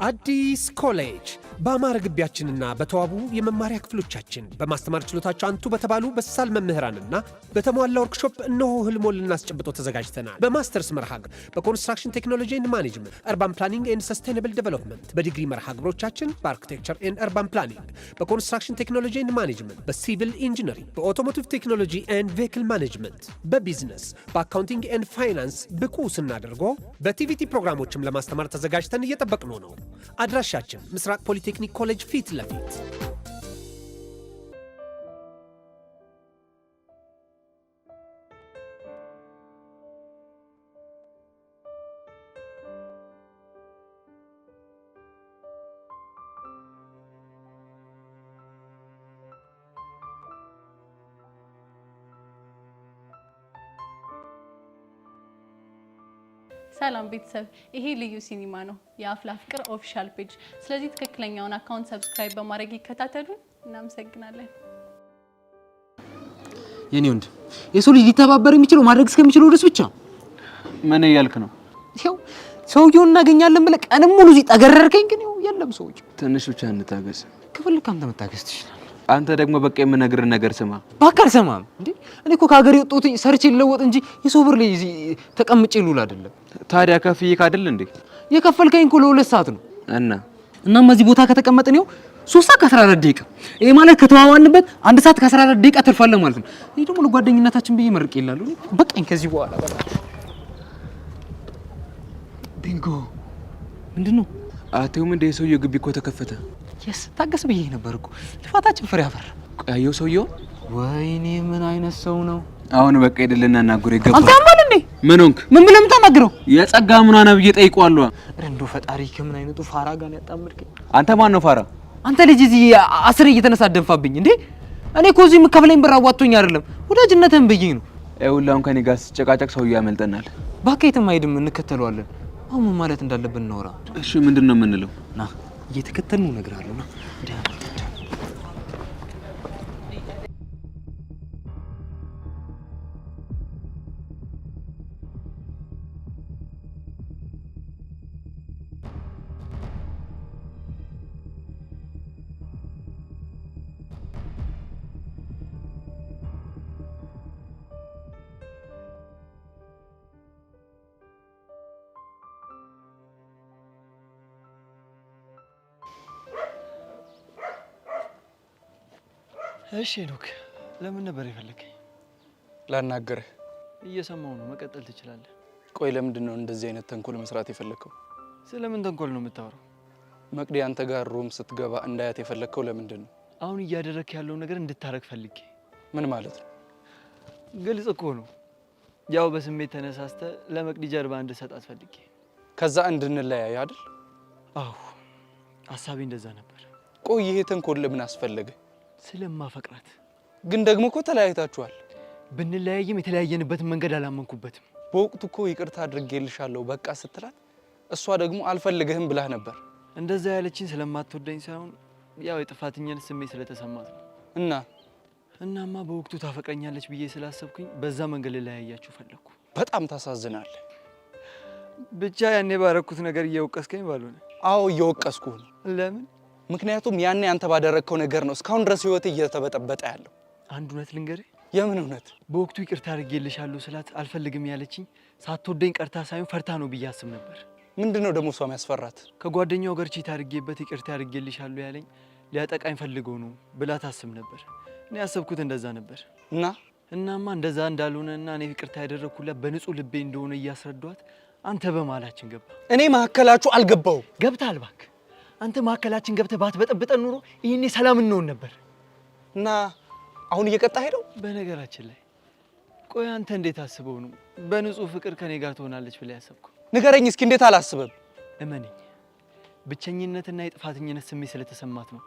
አዲስ ኮሌጅ በአማረ ግቢያችንና በተዋቡ የመማሪያ ክፍሎቻችን በማስተማር ችሎታቸው አንቱ በተባሉ በሳል መምህራንና በተሟላ ወርክሾፕ እነሆ ህልሞን ልናስጨብጦ ተዘጋጅተናል። በማስተርስ መርሃ ግብር በኮንስትራክሽን ቴክኖሎጂ ኤንድ ማኔጅመንት፣ አርባን ፕላኒንግ ኤንድ ሰስቴናብል ዴቨሎፕመንት፣ በዲግሪ መርሃ ግብሮቻችን በአርኪቴክቸር ኤንድ አርባን ፕላኒንግ፣ በኮንስትራክሽን ቴክኖሎጂ ኤንድ ማኔጅመንት፣ በሲቪል ኢንጂነሪንግ፣ በኦቶሞቲቭ ቴክኖሎጂ ኤንድ ቬሂክል ማኔጅመንት፣ በቢዝነስ፣ በአካውንቲንግ ኤንድ ፋይናንስ ብቁ ስናደርጎ በቲቪቲ ፕሮግራሞችም ለማስተማር ተዘጋጅተን እየጠበቅነው ነው። አድራሻችን ምስራቅ ፖሊቴክኒክ ኮሌጅ ፊት ለፊት። ሰላም ቤተሰብ፣ ይሄ ልዩ ሲኒማ ነው፣ የአፍላ ፍቅር ኦፊሻል ፔጅ። ስለዚህ ትክክለኛውን አካውንት ሰብስክራይብ በማድረግ ይከታተሉን። እናመሰግናለን። የኔ ወንድ የሰው ልጅ ሊተባበር የሚችለው ማድረግ እስከሚችለው ድረስ ብቻ። ምን እያልክ ነው? ይኸው ሰውየውን እናገኛለን ብለህ ቀንም ሙሉ እዚህ ጠገረርከኝ፣ ግን ይኸው የለም ሰውየው። ትንሽ ብቻ እንታገስ። ከፈለክ አንተ መታገስ ትችላለህ። አንተ ደግሞ በቃ የምነግርህ ነገር ስማ። ባካር ሰማም እንዴ? እኔ እኮ ከሀገር የወጣሁት ሰርቼ ልለወጥ እንጂ የሰው ብር ላይ እዚህ ተቀምጬ ልውል አይደለም። ታዲያ ከፍዬ ካደል እንዴ? የከፈልከኝ እኮ ለ2 ሰዓት ነው። እናም እዚህ ቦታ ከተቀመጥን ይኸው 3 ሰዓት ከ14 ደቂቃ። ይሄ ማለት ከተዋዋልንበት 1 ሰዓት ከ14 ደቂቃ ትርፋለህ ማለት ነው። እኔ ደግሞ ለጓደኝነታችን ብዬ መርቄ ይላሉ። በቃኝ ከዚህ በኋላ በቃ። ቢንጎ ምንድነው? አቴው ምን እንደ ሰውየው ግቢ እኮ ተከፈተ። የስ ታገስ ብዬ ነበር እኮ ልፋታችን ፍሬ አፈራ። ያየው ሰውየው ወይኔ ምን አይነት ሰው ነው? አሁን በቃ ይደልና እናግሮ ይገባል። አንተ ማን እንዴ? ምን ሆንክ? ምን ብለህ የምታናግረው? የጸጋ ምኗ ነው ብዬ ጠይቀዋለሁ። ረንዶ ፈጣሪ ከምን አይነቱ ፋራ ጋር ያጣምርከኝ። አንተ ማን ነው ፋራ? አንተ ልጅ እዚህ አስር እየተነሳደንፋብኝ እንዴ? እኔ እኮ እዚህ የምከፍለኝ ብር አዋጥቶኝ አይደለም ወዳጅነትህን ብዬ ነው። ይኸውልህ ከኔ ጋር ሲጨቃጨቅ ሰውየው ያመልጠናል። እባክህ የትም አይሄድም፣ እንከተለዋለን። አሁን ምን ማለት እንዳለብን እናወራ። እሺ ምንድነው የምንለው? ና እየተከተልን እነግርሃለሁ። ና እሺ ሄኖክ፣ ለምን ነበር የፈለከኝ? ላናገርህ። እየሰማው ነው፣ መቀጠል ትችላለህ። ቆይ ለምንድን ነው እንደዚህ አይነት ተንኮል መስራት የፈለከው? ስለምን ተንኮል ነው የምታወራው? መቅዲ አንተ ጋር ሩም ስትገባ እንዳያት የፈለከው ለምንድን ነው? አሁን እያደረክ ያለው ነገር እንድታረግ ፈልጌ። ምን ማለት ነው? ግልጽ እኮ ነው። ያው በስሜት ተነሳስተ ለመቅዲ ጀርባ እንድሰጣት ፈልጌ፣ ከዛ እንድንለያይ አይደል? አዎ፣ ሐሳቤ እንደዛ ነበር። ቆይ ይሄ ተንኮል ለምን አስፈለገ? ስለማፈቅራት። ግን ደግሞ እኮ ተለያይታችኋል። ብንለያይም የተለያየንበትን መንገድ አላመንኩበትም። በወቅቱ እኮ ይቅርታ አድርጌልሻለሁ በቃ ስትላት፣ እሷ ደግሞ አልፈልግህም ብላህ ነበር። እንደዛ ያለችኝ ስለማትወደኝ ሳይሆን ያው የጥፋተኝነት ስሜት ስለተሰማት ነው። እናማ በወቅቱ ታፈቅረኛለች ብዬ ስላሰብኩኝ በዛ መንገድ ልለያያችሁ ፈለኩ። በጣም ታሳዝናለህ። ብቻ ያኔ ባረኩት ነገር እየወቀስከኝ ባልሆነ። አዎ እየወቀስኩህ ነው። ለምን? ምክንያቱም ያኔ አንተ ባደረግከው ነገር ነው እስካሁን ድረስ ህይወት እየተበጠበጠ ያለው። አንድ እውነት ልንገርህ። የምን እውነት? በወቅቱ ይቅርታ አድርጌልሻለሁ ስላት አልፈልግም ያለችኝ ሳትወደኝ ቀርታ ሳይሆን ፈርታ ነው ብዬ አስብ ነበር። ምንድነው ደግሞ እሷ የሚያስፈራት? ከጓደኛው ጋር ቺት አድርጌበት ይቅርታ አድርጌልሻለሁ ያለኝ ሊያጠቃኝ ፈልገው ነው ብላ ታስብ ነበር። እኔ ያሰብኩት እንደዛ ነበር። እናማ እንደዛ እንዳልሆነና እኔ ይቅርታ ያደረኩላት በንጹህ ልቤ እንደሆነ እያስረዷት አንተ በመሀላችን ገባ። እኔ መሀከላችሁ አልገባሁም። ገብተሃል እባክህ። አንተ መሀከላችን ገብተህ ባትበጠብጠን ኑሮ ይሄኔ ሰላም እንሆን ነበር። እና አሁን እየቀጣ ሄደው። በነገራችን ላይ ቆይ አንተ እንዴት አስበው ነው በንጹህ ፍቅር ከኔ ጋር ትሆናለች ብለህ ያሰብኩ? ንገረኝ እስኪ እንዴት አላስበም? እመነኝ፣ ብቸኝነትና የጥፋተኝነት ስሜት ስለተሰማት ነው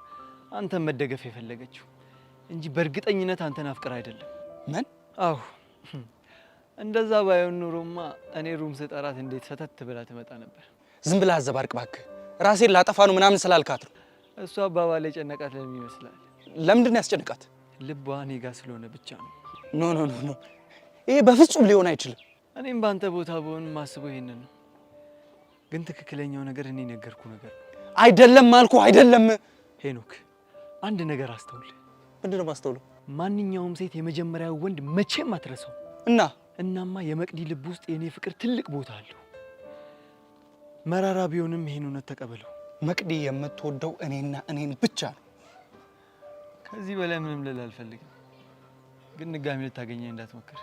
አንተን መደገፍ የፈለገችው እንጂ በእርግጠኝነት አንተን አፍቅር አይደለም። ምን? አዎ እንደዛ ባይሆን ኑሮማ እኔ ሩም ስጠራት እንዴት ሰተት ብላ ትመጣ ነበር። ዝም ብለህ አዘባርቅ እባክህ። ራሴን ላጠፋ ነው ምናምን ስላልካት ነው። እሷ አባባል የጨነቃት ለምን ይመስላል? ለምንድን ነው ያስጨነቃት? ልቧ እኔ ጋር ስለሆነ ብቻ ነው። ኖ ይሄ በፍጹም ሊሆን አይችልም። እኔም ባንተ ቦታ ብሆን ማስበው ይሄንን ነው። ግን ትክክለኛው ነገር እኔ ነገርኩ ነገር ነው። አይደለም አልኩህ አይደለም። ሄኖክ አንድ ነገር አስተውል። ምንድነው ማስተውለው? ማንኛውም ሴት የመጀመሪያው ወንድ መቼም አትረሳው። እናማ የመቅዲ ልብ ውስጥ የኔ ፍቅር ትልቅ ቦታ አለው። መራራ ቢሆንም ይሄን እውነት ተቀበለው። መቅዲ የምትወደው እኔና እኔን ብቻ ነው። ከዚህ በላይ ምንም ልል አልፈልግም፣ ግን ድጋሚ ልታገኘኝ እንዳትሞክር።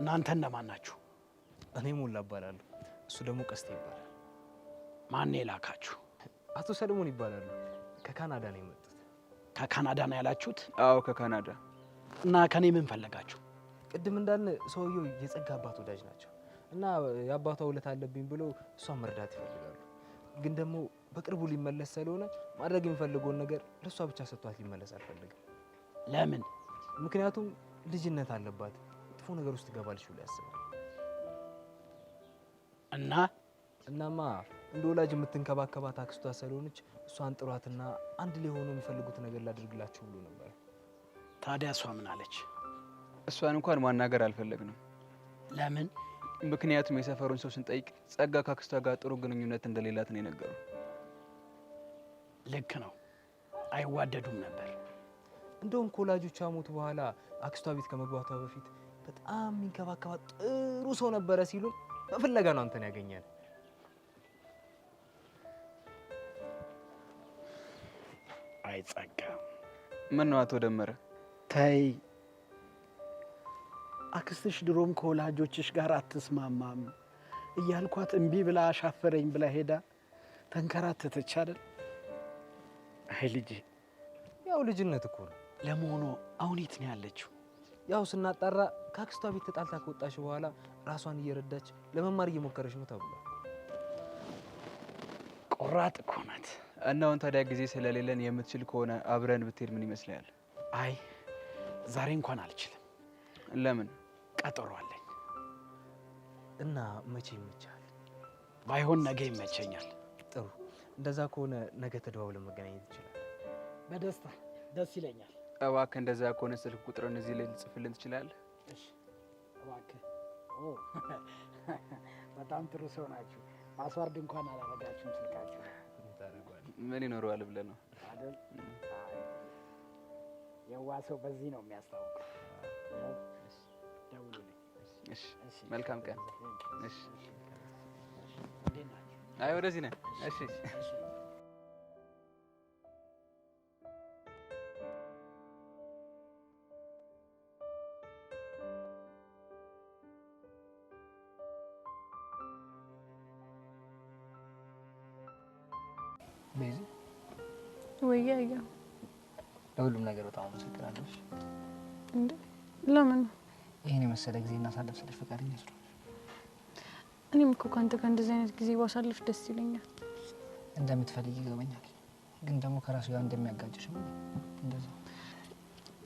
እናንተ እነማን ናችሁ? እኔ ሞላ እባላለሁ። እሱ ደግሞ ቀስቴ ይባላል። ማን የላካችሁ? አቶ ሰለሞን ይባላሉ። ከካናዳ ነው የመጡት። ከካናዳ ነው ያላችሁት? አዎ ከካናዳ። እና ከኔ ምን ፈለጋችሁ? ቅድም እንዳልን ሰውየው የጸጋ አባት ወዳጅ ናቸው እና የአባቷ ውለታ አለብኝ ብሎ እሷን መርዳት ይፈልጋሉ። ግን ደግሞ በቅርቡ ሊመለስ ስለሆነ ማድረግ የሚፈልገውን ነገር ለእሷ ብቻ ሰጥቷት ሊመለስ አልፈልግም። ለምን? ምክንያቱም ልጅነት አለባት፣ መጥፎ ነገር ውስጥ ትገባለች ብሎ ያስባል። እናማ እንደ ወላጅ የምትንከባከባት አክስቷ ስለሆነች እሷን ጥሯትና አንድ ላይ ሆኖ የሚፈልጉት ነገር ላድርግላችሁ ብሎ ነበር። ታዲያ እሷ ምን አለች? እሷን እንኳን ማናገር አልፈለግንም። ለምን? ምክንያቱም የሰፈሩን ሰው ስንጠይቅ ጸጋ ከአክስቷ ጋር ጥሩ ግንኙነት እንደሌላት ነው የነገሩ። ልክ ነው፣ አይዋደዱም ነበር። እንደውም ከወላጆቿ ሞት በኋላ አክስቷ ቤት ከመግባቷ በፊት በጣም የሚንከባከባት ጥሩ ሰው ነበረ ሲሉን በፍለጋ ነው አንተን ያገኛል። አይጸጋ ምን ነው አቶ ደመረ? ተይ፣ አክስትሽ ድሮም ከወላጆችሽ ጋር አትስማማም እያልኳት እምቢ ብላ አሻፈረኝ ብላ ሄዳ ተንከራተተች አይደል? አይ ልጅ፣ ያው ልጅነት እኮ ነው። ለመሆኑ አሁን የት ነው ያለችው? ያው ስናጣራ ከአክስቷ ቤት ተጣልታ ከወጣች በኋላ ራሷን እየረዳች ለመማር እየሞከረች ነው ተብሏል። ቆራጥ እኮ ናት። እና አሁን ታዲያ ጊዜ ስለሌለን የምትችል ከሆነ አብረን ብትሄድ ምን ይመስላል? አይ ዛሬ እንኳን አልችልም። ለምን? ቀጠሮ አለኝ። እና መቼ ይመቻል? ባይሆን ነገ ይመቸኛል። ጥሩ፣ እንደዛ ከሆነ ነገ ተደዋውለን መገናኘት ይችላል። በደስታ ደስ ይለኛል። እባክህ እንደዛ ከሆነ ስልክ ቁጥርን እዚህ ላይ ልጽፍልን ትችላለህ? እሺ እባክህ። በጣም ጥሩ ሰው ናችሁ። ፓስዋርድ እንኳን አላረጋችሁም ስልካችሁ። ምን ይኖረዋል ብለህ ነው አይደል? የዋ ሰው በዚህ ነው የሚያስታውቀው። ደውሉልኝ። እሺ፣ መልካም ቀን። እሺ። እንዴት ናችሁ? አይ ወደዚህ ነህ። እሺ። ቤዚ፣ ወይ ያያ ለሁሉም ነገር በጣም አመሰግናለሁ። እንዴ ለምን ይሄን የመሰለ ጊዜ እናሳልፍ ስለሽ ፈቃደኛ ስለሆንሽ። እኔም እኮ ካንተ ጋር እንደዚህ አይነት ጊዜ ባሳልፍ ደስ ይለኛል። እንደምትፈልጊ ይገባኛል፣ ግን ደግሞ ከራሱ ጋር እንደሚያጋጭሽ ነው እንደዛ።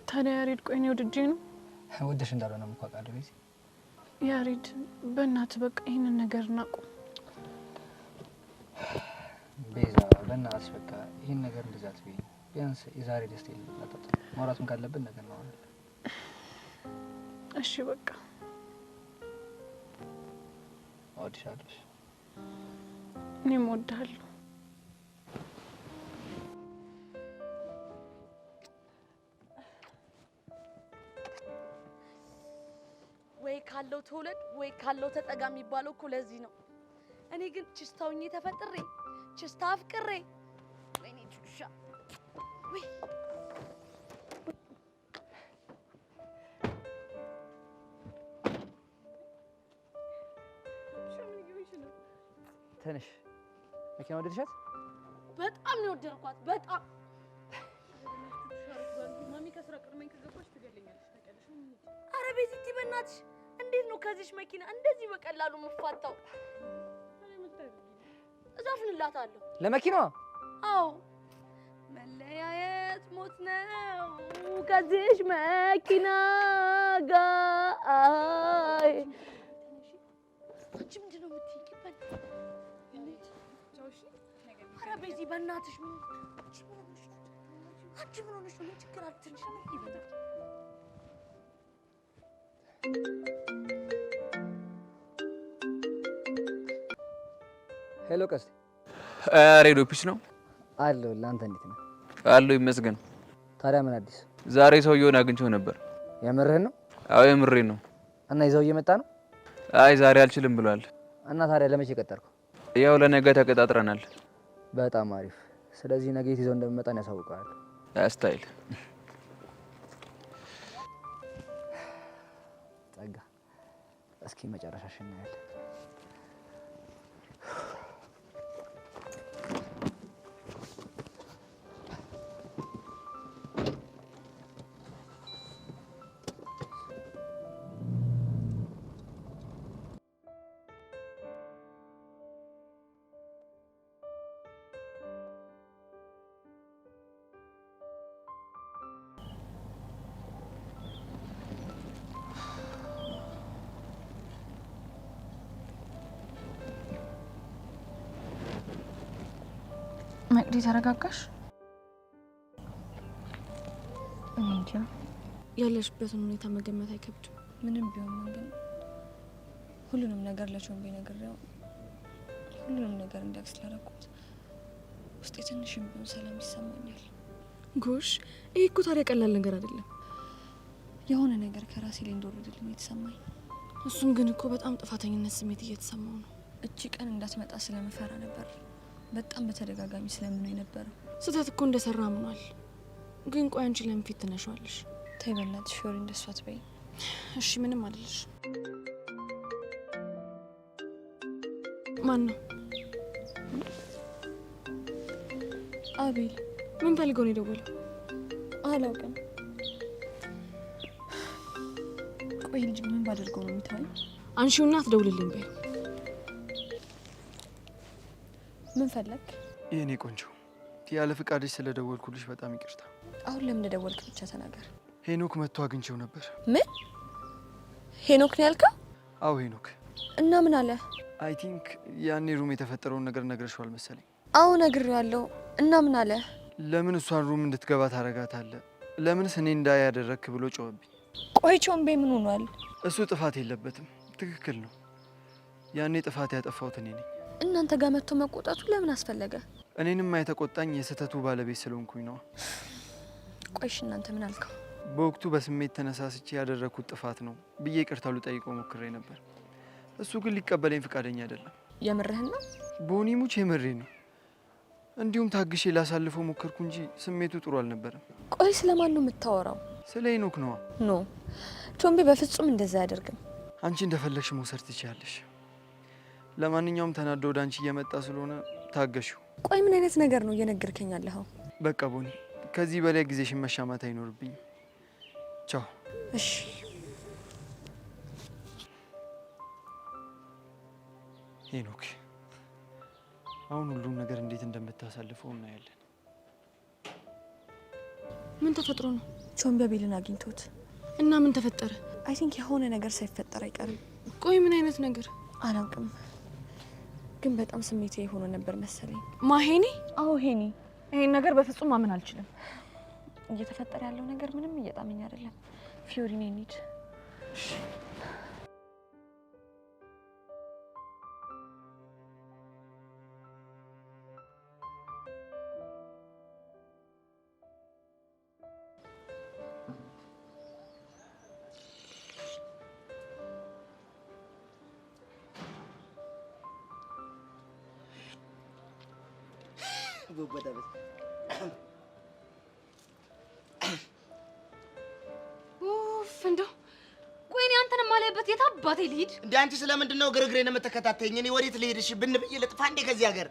ታዲያ ያሬድ ቆይ ነው ወድጄ ነው ወደሽ እንዳልሆነ ነው አውቃለሁ። ቤዚ፣ ያሬድ በእናትህ በቃ ይሄንን ነገር እናቁም። ቤዛ፣ በእናትሽ በቃ ይሄን ነገር እንደዛ አትበይኝ። ቢያንስ የዛሬ ደስታ ይላጣጣ ማውራቱን ካለብን ነገር ነው። እሺ በቃ እወድሻለሁ። እኔም እወድሃለሁ። ወይ ካለው ተወለድ ወይ ካለው ተጠጋ የሚባለው እኮ ለዚህ ነው። እኔ ግን ችስታውኝ ተፈጥሬ ችስታ አፍቅሬ ወይኔ ቹሻ ወይ ተነሽ። መኪና ወደድሻት? በጣም ነው የወደድኳት። በጣም ማሚ ከስራ ቀድመኝ ከገባች ትገለኛለች። ታውቂያለሽ። ኧረ ቤዚቲ በእናትሽ እንዴት ነው ከዚህች መኪና እንደዚህ በቀላሉ የምፋታው? እዘፍንላታለሁ። ለመኪናዋ? አዎ መለያየት ሞት ነው ከዚህች መኪና ጋር። አንቺ ምንድን ነው የምትይኝበት? ኧረ ቤዚ በእናትሽ አንቺ ምን ሆነሽ ነው? ምን ችግር አለ? ትንሽ ነው ይበዛል። ሄሎ ቀስቴ። ሬዲዮ ፒስ ነው አለሁ። ለአንተ እንዴት ነው? አለሁ ይመስገን። ታዲያ ምን አዲስ? ዛሬ ሰውየውን አግኝቼው ነበር። የምርህን ነው? አዎ የምሬን ነው። እና ይዘው እየመጣ ነው? አይ ዛሬ አልችልም ብሏል። እና ታዲያ ለመቼ ቀጠርከው? ያው ለነገ ተቀጣጥረናል። በጣም አሪፍ። ስለዚህ ነገ የት ይዘው እንደሚመጣን ያሳውቃል። ስታይል ጸጋ፣ እስኪ መጨረሻሽ እናያለን። መቅዲ ተረጋጋሽ። እኔ እንጃ ያለሽበትን ሁኔታ መገመት አይከብድም። ምንም ቢሆን ግን ሁሉንም ነገር ለቾምቤ ነግሬው ሁሉንም ነገር እንዲያውቅ ስላደረኩት ውስጤ ትንሽም ቢሆን ሰላም ይሰማኛል። ጎሽ፣ ይሄ እኮ ታዲያ ቀላል ነገር አይደለም። የሆነ ነገር ከራሴ ላይ እንደወረደልኝ የተሰማኝ። እሱም ግን እኮ በጣም ጥፋተኝነት ስሜት እየተሰማው ነው። እቺ ቀን እንዳትመጣ ስለምፈራ ነበር በጣም በተደጋጋሚ ስለምን የነበረው። ስህተት እኮ እንደሰራ አምኗል። ግን ቆይ አንቺ ለምን ፊት ትነሻለሽ? ተይ በእናትሽ ፊዮሪ፣ እንደሷ አትበይ እሺ። ምንም አይደለሽ። ማን ነው? አቤል። ምን ፈልገው ነው የደወለው? አላውቅም። ቆይ ልጅ ምን ባደርገው ነው የሚታየው? አንሺውና አትደውልልኝ በይ። ምን ፈለግ? የኔ ቆንጆ ያለ ፍቃድሽ ስለደወልኩልሽ በጣም ይቅርታ። አሁን ለምን ደወልክ ብቻ ተናገር። ሄኖክ መጥቶ አግኝቼው ነበር። ምን? ሄኖክ ነው ያልከው? አዎ ሄኖክ። እና ምን አለ? አይ ቲንክ ያኔ ሩም የተፈጠረውን ነገር ነግረሽዋል መሰለኝ። አዎ ነግሬዋለሁ። እና ምን አለ? ለምን እሷን ሩም እንድትገባ ታረጋታለህ? ለምንስ እኔ እንዳይ ያደረክ ብሎ ጮኸብኝ። ቆይ ቾምቤ ምን ሆኗል? እሱ ጥፋት የለበትም። ትክክል ነው። ያኔ ጥፋት ያጠፋሁት እኔ ነኝ። እናንተ ጋር መጥቶ መቆጣቱ ለምን አስፈለገ? እኔንም የተቆጣኝ የስህተቱ ባለቤት ስለሆንኩኝ ነው። ቆይሽ እናንተ ምን አልከው? በወቅቱ በስሜት ተነሳስቼ ያደረኩት ጥፋት ነው ብዬ ይቅርታ ልጠይቀው ሞክሬ ነበር። እሱ ግን ሊቀበለኝ ፈቃደኛ አይደለም። የምርህን ነው? ቦኒሙች የምሬ ነው። እንዲሁም ታግሼ ላሳልፈው ሞከርኩ እንጂ ስሜቱ ጥሩ አልነበረም። ቆይ ስለማን ነው የምታወራው? ስለ ሄኖክ ነዋ። ኖ ቾምቤ በፍጹም እንደዛ አያደርግም። አንቺ እንደፈለግሽ መውሰድ ትችያለሽ። ለማንኛውም ተናዶ ወደ አንቺ እየመጣ ስለሆነ ታገሽው። ቆይ ምን አይነት ነገር ነው እየነገርከኝ ያለኸው? በቃ ቦኒ፣ ከዚህ በላይ ጊዜሽን መሻማት አይኖርብኝም። ቻው። እሺ። ሄኖክ፣ አሁን ሁሉም ነገር እንዴት እንደምታሳልፈው እናያለን። ምን ተፈጥሮ ነው? ቾምቤ አቤልን አግኝቶት እና ምን ተፈጠረ? አይ ቲንክ የሆነ ነገር ሳይፈጠር አይቀርም። ቆይ ምን አይነት ነገር? አላውቅም፣ ግን በጣም ስሜቴ የሆነ ነበር መሰለኝ። ማሄኒ? አዎ ሄኒ። ይሄን ነገር በፍጹም ማመን አልችልም። እየተፈጠረ ያለው ነገር ምንም እየጣመኝ አይደለም። ፊዮሪ ነኝ እንሂድ። ቆይ እኔ አንተን ማለበት የት አባቴ ልሂድ? እንዴ አንቺ ስለምንድን ነው ግርግሬን የምትከታተይኝ? እኔ ወዴት ልሄድ? እሺ ብን ብዬ ልጥፋ እንዴ ከዚህ ሀገር?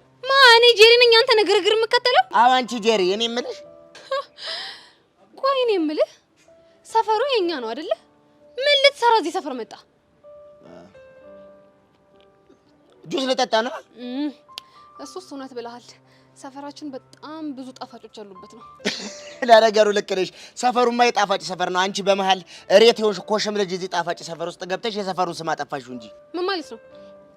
እኔ ጄሪ ነኝ አንተ ግርግር የምከተለው? አዎ አንቺ ጄሪ። እኔ የምልሽ ቆይ እኔ የምልህ ሰፈሩ የኛ ነው አይደለ? ምን ልትሰራ እዚህ ሰፈር መጣ? ጁስ ልጠጣ ነው። እሱስ እውነት ብለሃል። ሰፈራችን በጣም ብዙ ጣፋጮች ያሉበት ነው። ለነገሩ ልክ ነሽ። ሰፈሩማ የጣፋጭ ሰፈር ነው። አንቺ በመሃል እሬት ይሆንሽ ኮሽም ልጅ እዚህ ጣፋጭ ሰፈር ውስጥ ገብተሽ የሰፈሩን ስም አጠፋሽው እንጂ። ምን ማለት ነው?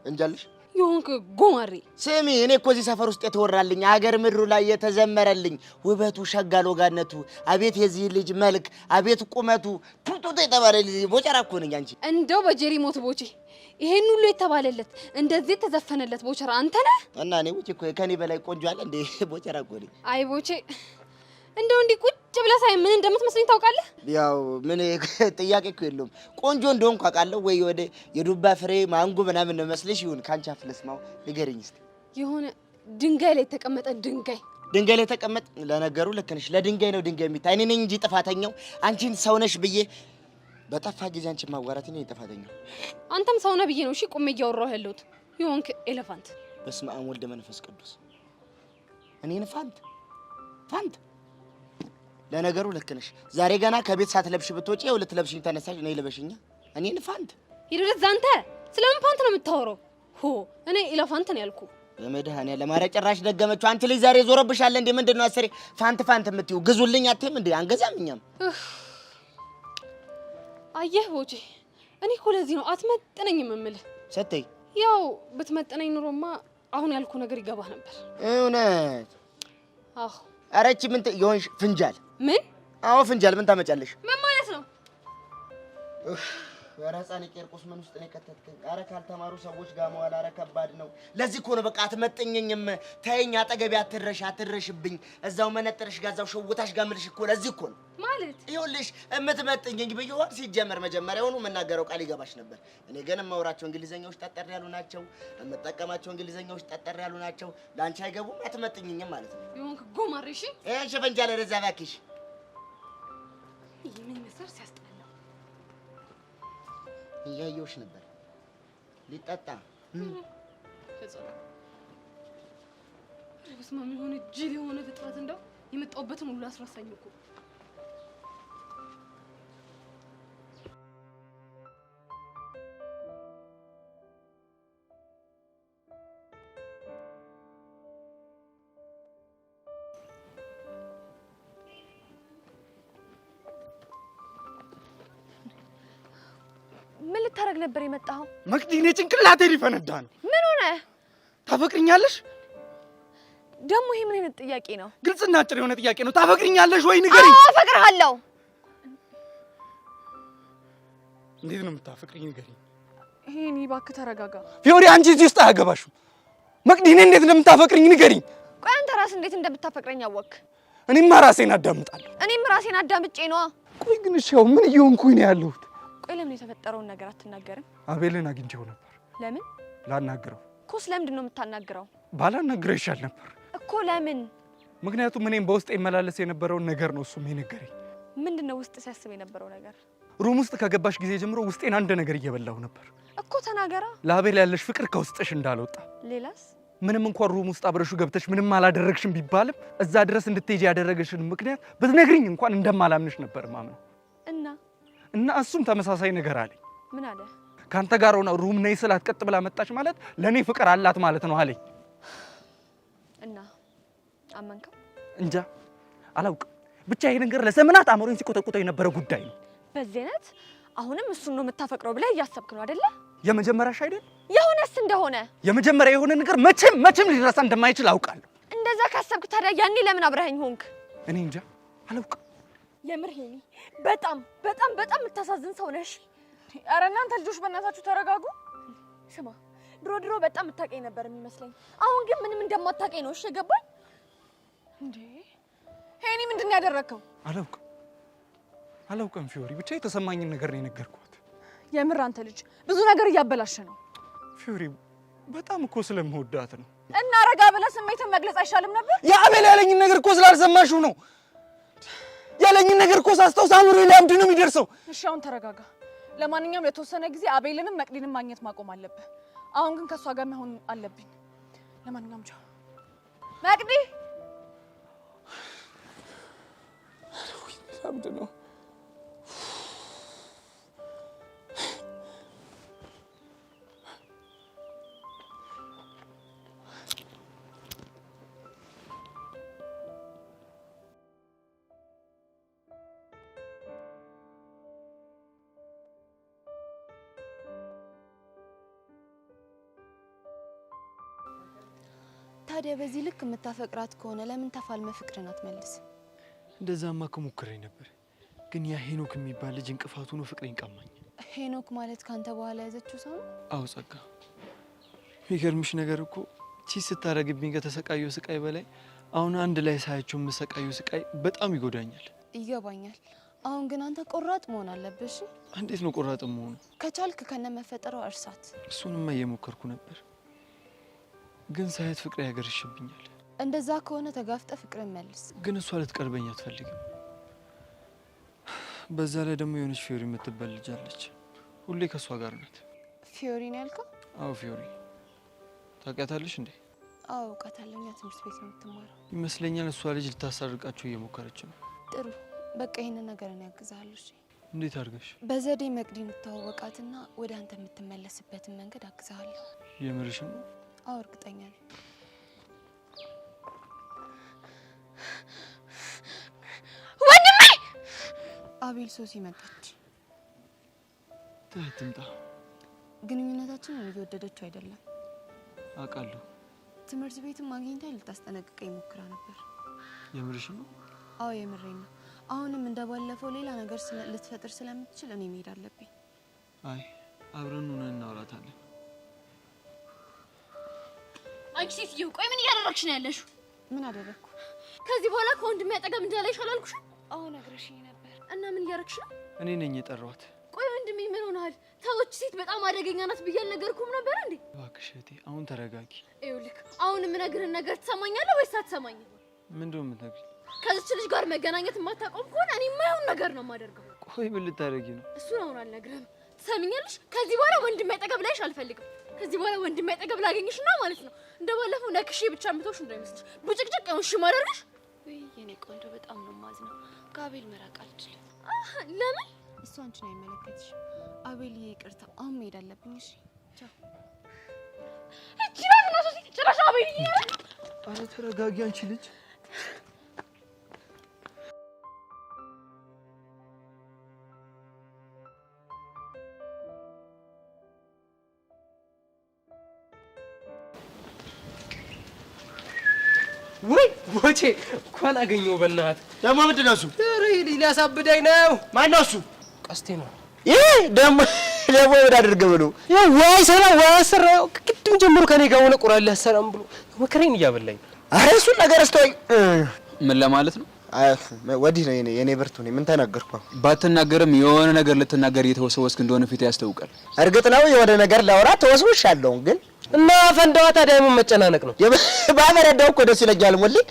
እንጃልሽ ይሁንክ ጎማሬ። ስሚ እኔ እኮ እዚህ ሰፈር ውስጥ የተወራልኝ ሀገር ምድሩ ላይ የተዘመረልኝ ውበቱ ሸጋ ሎጋነቱ፣ አቤት የዚህ ልጅ መልክ፣ አቤት ቁመቱ ቱቱቱ የተባለ ልጅ ቦጨራ እኮ ነኝ። አንቺ እንደው በጄሪ ሞት ቦቼ ይሄን ሁሉ የተባለለት እንደዚህ የተዘፈነለት ቦቸራ አንተ ነህ? እና እኔ ውጪ እኮ ከኔ በላይ ቆንጆ አለ እንዴ? ቦቸራ እኮ ነኝ። አይ ቦቼ እንደው እንዲህ ቁጭ ብለህ ሳይ ምን እንደምትመስለኝ ታውቃለህ? ያው ምን ጥያቄ እኮ የለውም። ቆንጆ እንደሆንኩ አውቃለሁ። ወይ ወደ የዱባ ፍሬ ማንጎ ምናምን ነው መስለሽ ይሁን ካንቺ አፍ ልስማው። ንገሪኝ እስቲ። የሆነ ድንጋይ ላይ የተቀመጠ ድንጋይ ላይ ተቀመጥ። ለነገሩ ልክ ነሽ። ለድንጋይ ነው ድንጋይ የሚታይ። እኔ ነኝ እንጂ ጥፋተኛው አንቺን ሰው ነሽ ብዬ በጠፋ ጊዜ አንቺን ማዋራት እኔ ጥፋተኛው። አንተም ሰው ነህ ብዬ ነው እሺ ቆሜ እያወራሁ ያለሁት። ይሁንክ ኤሌፋንት። በስመ አብ ወልድ መንፈስ ቅዱስ። እኔን ፋንት ለነገሩ ልክ ነሽ። ዛሬ ገና ከቤት ሳትለብሽ ብትወጪ ያው ልትለብሽኝ ተነሳሽ። እኔ ልበሽኛ እኔን ፋንት ይደረዝ። አንተ ስለምን ፋንት ነው የምታወራው? እኔ ኤሌፋንት ነው ያልኩ። በመድኃኒዓለም ኧረ ጭራሽ ደገመችው። አንቺ ልጅ ዛሬ ዞረብሻል እንዴ? ምንድን ነው አሰሪ ፋንት የምትይው? ግዙልኝ አትይም እንዴ? አንገዛም እኛም። አየህ ቦቼ እኔ እኮ ለዚህ ነው አትመጥነኝም የምልህ። ስትይ ያው ብትመጥነኝ ኑሮማ አሁን ያልኩ ነገር ይገባህ ነበር። እውነት? አዎ። ኧረ እቺ ምን ይሆንሽ? ፍንጃል? ምን? አዎ ፍንጃል። ምን ታመጫለሽ? ምን ማለት ነው? ኧረ ህፃን ቄርቆስ ምን ውስጥ ነው የከተትከኝ? ኧረ ካልተማሩ ሰዎች ጋር መዋል ኧረ ከባድ ነው። ለዚህ እኮ ነው በቃ አትመጥኝኝም። ተይኝ፣ አጠገቤ አትድረሽብኝ። እዛው መነጥርሽ ጋር እዛው ሸውታሽ ጋር የምልሽ እኮ ለዚህ እኮ ነው። ማለት ይኸውልሽ የምትመጥኝኝ ቢሆን ሲጀመር መጀመሪያውኑ የምናገረው ቃል ይገባሽ ነበር። እኔ ግን የማወራቸው እንግሊዘኛዎች ጠጠር ያሉ ናቸው። የምጠቀማቸው እንግሊዘኛዎች ጠጠር ያሉ ናቸው። ለአንቺ አይገቡም። አትመጥኝኝም ማለት ነው። ይሁንክ ጎማሬ። እሺ እሺ ፍንጃል ወደዛ እባክሽ። ይሄ ምን መሰር ሲያስጠላ እያየሁሽ ነበር። ሊጠጣ በስመ አብ የሆነ ጅል የሆነ ፍጥረት እንደው የመጣሁበትን ሁሉ አስረሳኝ እኮ። ምን ልታረግ ነበር የመጣኸው? መቅዲኔ ጭንቅላቴ ሊፈነዳ ነው። ምን ሆነ? ታፈቅሪኛለሽ? ደግሞ ይሄ ምን አይነት ጥያቄ ነው? ግልጽና አጭር የሆነ ጥያቄ ነው። ታፈቅሪኛለሽ ወይ ንገሪኝ። አዎ አፈቅርሃለሁ። እንዴት ነው የምታፈቅሪኝ? ንገሪኝ። ይሄኔ እባክህ ተረጋጋ። ፊዮሪ አንቺ እዚህ ውስጥ አያገባሽም። መቅዲኔ እንዴት እንደምታፈቅሪኝ ንገሪኝ። ቆይ አንተ ራስህ እንዴት እንደምታፈቅረኝ አወቅ? እኔማ ራሴን አዳምጣለሁ። እኔም ራሴን አዳምጬ ነዋ። ቆይ ግን እሺ ምን እየሆንኩኝ ነው ያለሁት? ቆይ ለምን የተፈጠረውን ነገር አትናገርም? አቤልን አግኝቼው ነበር። ለምን? ላናግረው። እኮ ስለምንድን ነው የምታናግረው? ባላናግረው ይሻል ነበር እኮ። ለምን? ምክንያቱም እኔም በውስጥ ይመላለስ የነበረውን ነገር ነው እሱም የነገረኝ። ምንድነው ውስጥ ሲያስብ የነበረው ነገር? ሩም ውስጥ ከገባሽ ጊዜ ጀምሮ ውስጤን አንድ ነገር እየበላው ነበር እኮ። ተናገራ። ለአቤል ያለሽ ፍቅር ከውስጥሽ እንዳልወጣ። ሌላስ? ምንም እንኳን ሩም ውስጥ አብረሹ ገብተሽ ምንም አላደረግሽም ቢባልም እዛ ድረስ እንድትሄጂ ያደረገሽን ምክንያት ብትነግሪኝ እንኳን እንደማላምንሽ ነበር ማምነው። እና እሱም ተመሳሳይ ነገር አለኝ። ምን አለ? ካንተ ጋር ሆነ ሩም ነይ ስላት ቀጥ ብላ መጣች ማለት ለኔ ፍቅር አላት ማለት ነው አለኝ። እና አመንከው? እንጃ አላውቅም። ብቻ ይሄ ነገር ለዘመናት አእምሮዬን ሲቆጠቁጠው የነበረ ጉዳይ ነው። በዚህ አይነት አሁንም እሱን ነው የምታፈቅረው ብለህ እያሰብክ ነው አይደለ? የመጀመሪያሽ አይደል? የሆነስ እንደሆነ የመጀመሪያ የሆነ ነገር መቼም ሊረሳ እንደማይችል አውቃለሁ። እንደዛ ካሰብክ ታዲያ ያኔ ለምን አብረኸኝ ሆንክ? እኔ እንጃ አላውቅም። የምር ሄኒ በጣም የምታሳዝን ሰው ነሽ። ኧረ እናንተ ልጆች በእናታችሁ ተረጋጉ። ስማ ድሮ በጣም የምታውቀኝ ነበር የሚመስለኝ። አሁን ግን ምንም እንደማታውቀኝ ነው። እሺ የገባኝ እንዴ? ሄኒ ምንድን ነው ያደረግከው? አላውቅም ፊዮሪ፣ ብቻ የተሰማኝን ነገር ነው የነገርኳት። የምር አንተ ልጅ ብዙ ነገር እያበላሽ ነው። ፊዮሪ በጣም እኮ ስለምወዳት ነው። እና ረጋ ብለህ ስሜትን መግለጽ አይሻልም ነበር? የአቤል ያለኝን ነገር እኮ ስላልሰማሽው ነው። ያለኝን ነገር እኮ ሳስታውስ አእምሮዬ ላይ አምድ ነው የሚደርሰው። እሺ አሁን ተረጋጋ። ለማንኛውም ለተወሰነ ጊዜ አቤልንም መቅዲንም ማግኘት ማቆም አለብህ። አሁን ግን ከሷ ጋር መሆን አለብኝ። ለማንኛውም ቻው መቅዲ። አብድ ነው ታዲያ በዚህ ልክ የምታፈቅራት ከሆነ ለምን ተፋልመ ፍቅርን አትመልስ? እንደዛማ ከሞክሬ ነበር፣ ግን ያ ሄኖክ የሚባል ልጅ እንቅፋቱ ነው ፍቅሬን ቀማኝ። ሄኖክ ማለት ካንተ በኋላ ያዘችው ሰው ነው? አዎ ጸጋ፣ የሚገርምሽ ነገር እኮ ቺስ ስታረግብኝ ከተሰቃየው ስቃይ በላይ አሁን አንድ ላይ ሳያቸው የምሰቃየው ስቃይ በጣም ይጎዳኛል። ይገባኛል። አሁን ግን አንተ ቆራጥ መሆን አለብሽ። እንዴት ነው ቆራጥ መሆኑ? ከቻልክ ከነ መፈጠረው እርሳት። እሱንማ እየሞከርኩ ነበር፣ ግን ሳያት ፍቅሬ ያገርሽብኛል። እንደዛ ከሆነ ተጋፍጠ ፍቅርን መልስ። ግን እሷ ልትቀርበኝ አትፈልግም። በዛ ላይ ደግሞ የሆነች ፊዮሪ የምትባል ልጅ አለች፣ ሁሌ ከእሷ ጋር ናት። ፊዮሪ ነው ያልከው? አዎ ፊዮሪ። ታውቂያታለሽ እንዴ? አዎ አውቃታለሁ። እኛ ትምህርት ቤት ነው የምትማረው ይመስለኛል። እሷ ልጅ ልታሳርቃቸው እየሞከረች ነው። ጥሩ፣ በቃ ይሄንን ነገር እኔ ያግዛለሁ። እሺ እንዴት አድርገሽ? በዘዴ መቅዲን ተዋወቃትና ወደ አንተ የምትመለስበትን መንገድ አግዛለሁ። የምርሽን ነው? አዎ እርግጠኛ ነኝ። ወንድሜ! አቤል ሶሲ መጣች። ትምጣ። ግንኙነታችንን እየወደደችው አይደለም አውቃለሁ። ትምህርት ቤትም አግኝታ ልታስጠነቅቀኝ ሞክራ ነበር። የምርሽን ነው? አዎ የምሬን ነው። አሁንም እንደባለፈው ሌላ ነገር ልትፈጥር ስለምትችል እኔ መሄድ አለብኝ። አይ አብረን ሆነን እናወራታለን። አንቺ ሴትዮ ቆይ ምን እያደረግሽ ነው ያለሽው? ምን አደረግኩ? ከዚህ በኋላ ከወንድሜ አጠገብ እንዳለሽ አላልኩሽም? አዎ ነግረሽኝ ነበር። እና ምን እያደረግሽ ነው? እኔ ነኝ የጠራኋት። ቆይ ወንድሜ ምን ሆነሃል? ታዎች ሴት በጣም አደገኛ ናት ብዬ አልነገርኩም ነበር እንዴ? እባክሽ እህቴ አሁን ተረጋጊ። ይኸውልህ አሁን የምነግርህን ነገር ትሰማኛለህ ወይስ አትሰማኝም? ምንድነው የምትነግሪኝ? ከዚች ልጅ ጋር መገናኘት የማታቆም ከሆነ እኔ የማይሆን ነገር ነው የማደርገው። ቆይ ምን ልታደርጊ ነው? እሱን አሁን አልነግርህም። ትሰሚኛለሽ? ከዚህ በኋላ ወንድሜ አጠገብ ላይሽ አልፈልግም። ከዚህ በኋላ ወንድሜ አጠገብ ላገኝሽ ነው ማለት ነው። እንደባለፈው ነክሼ ብቻ ምቶሽ እንዳይመስልሽ። ቡጭቅጭቅ ያውሽ ማደርሽ። ወይ የኔ ቆንጆ በጣም ነው ማዝነው። ከአቤል መራቅ አልችልም። ለምን? እሱ አንቺን አይመለከትሽ። አቤል ይቅርታ፣ አሁን መሄድ አለብኝ። እሺ ቻው። ጭራሽ ነው ሶሲ፣ ጭራሽ አቤል ኧረ ተረጋጊ አንቺ ልጅ። ወይ ቦቼ እንኳን አገኘው። በእናትህ ደግሞ ምንድን ነው እሱ? ኧረ ሊያሳብዳኝ ነው። ማን ነው እሱ? ቀስቴ ነው። ይህ ደግሞ ወደ አድርገህ ብሎ ወይ ሰላም ወይ አሰራው። ቅድም ጀምሮ ከኔ ጋር ሆነ ቁራል ያሰራም ብሎ መከረኝ እያበላኝ። አረ እሱን ነገር እስተወኝ። ምን ለማለት ነው? ወዲህ ነው የኔ ብርቱ ነኝ። ምን ተናገርኩ? ባትናገርም የሆነ ነገር ልትናገር እየተወሰወስክ እንደሆነ ፊት ያስታውቃል። እርግጥ ነው የሆነ ነገር ላወራ ተወስውሻለሁ፣ ግን እና ፈንዳዋ ታዲያ ምን መጨናነቅ ነው? ባበረዳው እኮ ደስ ይለኛል። ሞልኝ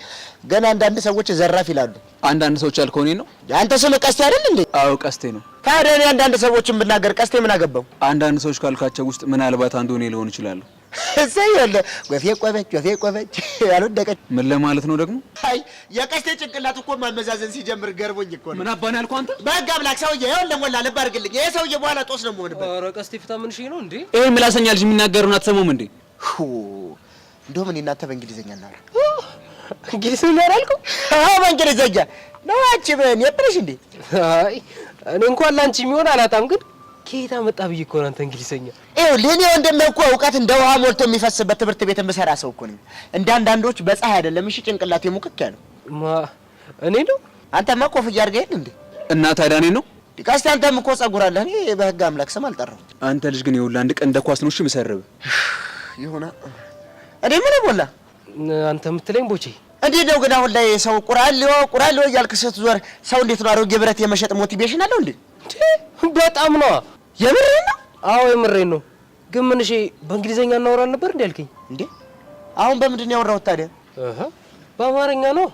ገና አንዳንድ ሰዎች ዘራፍ ይላሉ። አንዳንድ ሰዎች ያልከው እኔ ነው? አንተ ስም ቀስቴ አይደል እንዴ? አዎ ቀስቴ ነው። ታዲያ እኔ አንዳንድ ሰዎችን ብናገር ቀስቴ ምን አገባው? አንዳንድ ሰዎች ካልካቸው ውስጥ ምናልባት አንዱ እኔ ልሆን እችላለሁ። እሰይ ያለ ወፌ ቆበች ያልወደቀች። ምን ለማለት ነው ደግሞ? አይ የቀስቴ ጭንቅላት እኮ ማመዛዘን ሲጀምር ገርቦኝ እኮ ነው። ምን አባን ያልከው አንተ? በህግ አምላክ ሰውዬ ይኸውልህ ሞላ ልብ አድርግልኝ። ይሄ ሰውዬ በኋላ ጦስ ነው የምሆንበት። ኧረ ቀስቴ ፍታ። ምን እሺ ነው እንዴ? ይሄ ምላሰኛ ልጅ የሚናገሩን አትሰሙም እንዴ? እንደውም እኔ እናንተ በእንግሊዘኛ እናወራ። እንግሊዝኛ አላልኩም? አዎ በእንግሊዘኛ ነው። አንቺ በእኔ ብለሽ እንዴ? አይ እኔ እንኳን ላንቺ የሚሆን አላጣም፣ ግን ከየት መጣ ብዬ እኮ ነው አንተ እንግሊዘኛ። ይኸውልህ እኔ ወንድምህ እኮ እውቀት እንደ ውሃ ሞልቶ የሚፈስበት ትምህርት ቤት የምሰራ ሰው እኮ ነኝ። እንደ አንዳንዶች በፀሐይ አይደለም። እሺ ጭንቅላቴ ሙቅቅ ያለው እኔ ነው። አንተማ ኮፍያ አድርገህ የለ እንዴ? እና ታዲያ እኔ ነው? ቀስቴ አንተም እኮ ጸጉር አለህ። እኔ በህግ አምላክ ስም አልጠራሁም። አንተ ልጅ ግን ይኸውልህ አንድ ቀን እንደ ኳስ ነው እሺ የምሰርብ ይሁና። እኔ ምን ሞላ አንተ የምትለኝ ቦቼ እንዴ ነው ግን አሁን ላይ ሰው ቁራሌው እያልክ ስትዞር ሰው እንዴት ነው አሮጌ ብረት የመሸጥ ሞቲቬሽን አለው እንዴ? በጣም ነው። የምሬን ነው? አዎ የምሬን ነው። ግን ምን እሺ በእንግሊዘኛ እናወራ ነበር እንዴ አልከኝ እንዴ? አሁን በምንድን ነው ያወራሁት ታዲያ? በአማርኛ ነው።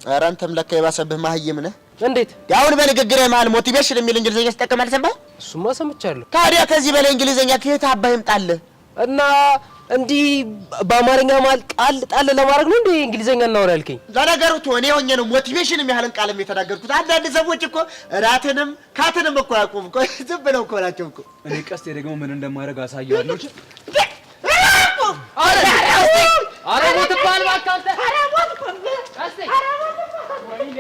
ኧረ አንተም ለካ የባሰብህ መሀይም ነህ። እንዴት? ያው በንግግር መሀል ሞቲቬሽን የሚል እንግሊዘኛ ተጠቀማል ሰምባ? እሱማ ሰምቻለሁ። ታዲያ ከዚህ በላይ እንግሊዘኛ ከየት አባህ ይምጣልህ? እና እንዲህ በአማርኛ መሀል ጣል ለማድረግ ነው እንዴ እንግሊዘኛ እናወራ ያልከኝ? ለነገሩ እኔ ሆኜ ነው ሞቲቬሽን የሚያህልን ቃልም የተናገርኩት። አንዳንድ ሰዎች እኮ ራትንም ካትንም እኮ ያቁም እኮ ዝም ብለው እኮ ናቸው እኮ። እኔ ቀስቴ ደግሞ ምን እንደማደርግ አሳየዋለሁ። አረ ሞት ባል ባካንተ አረ ሞት ቀስቴ ወይኔ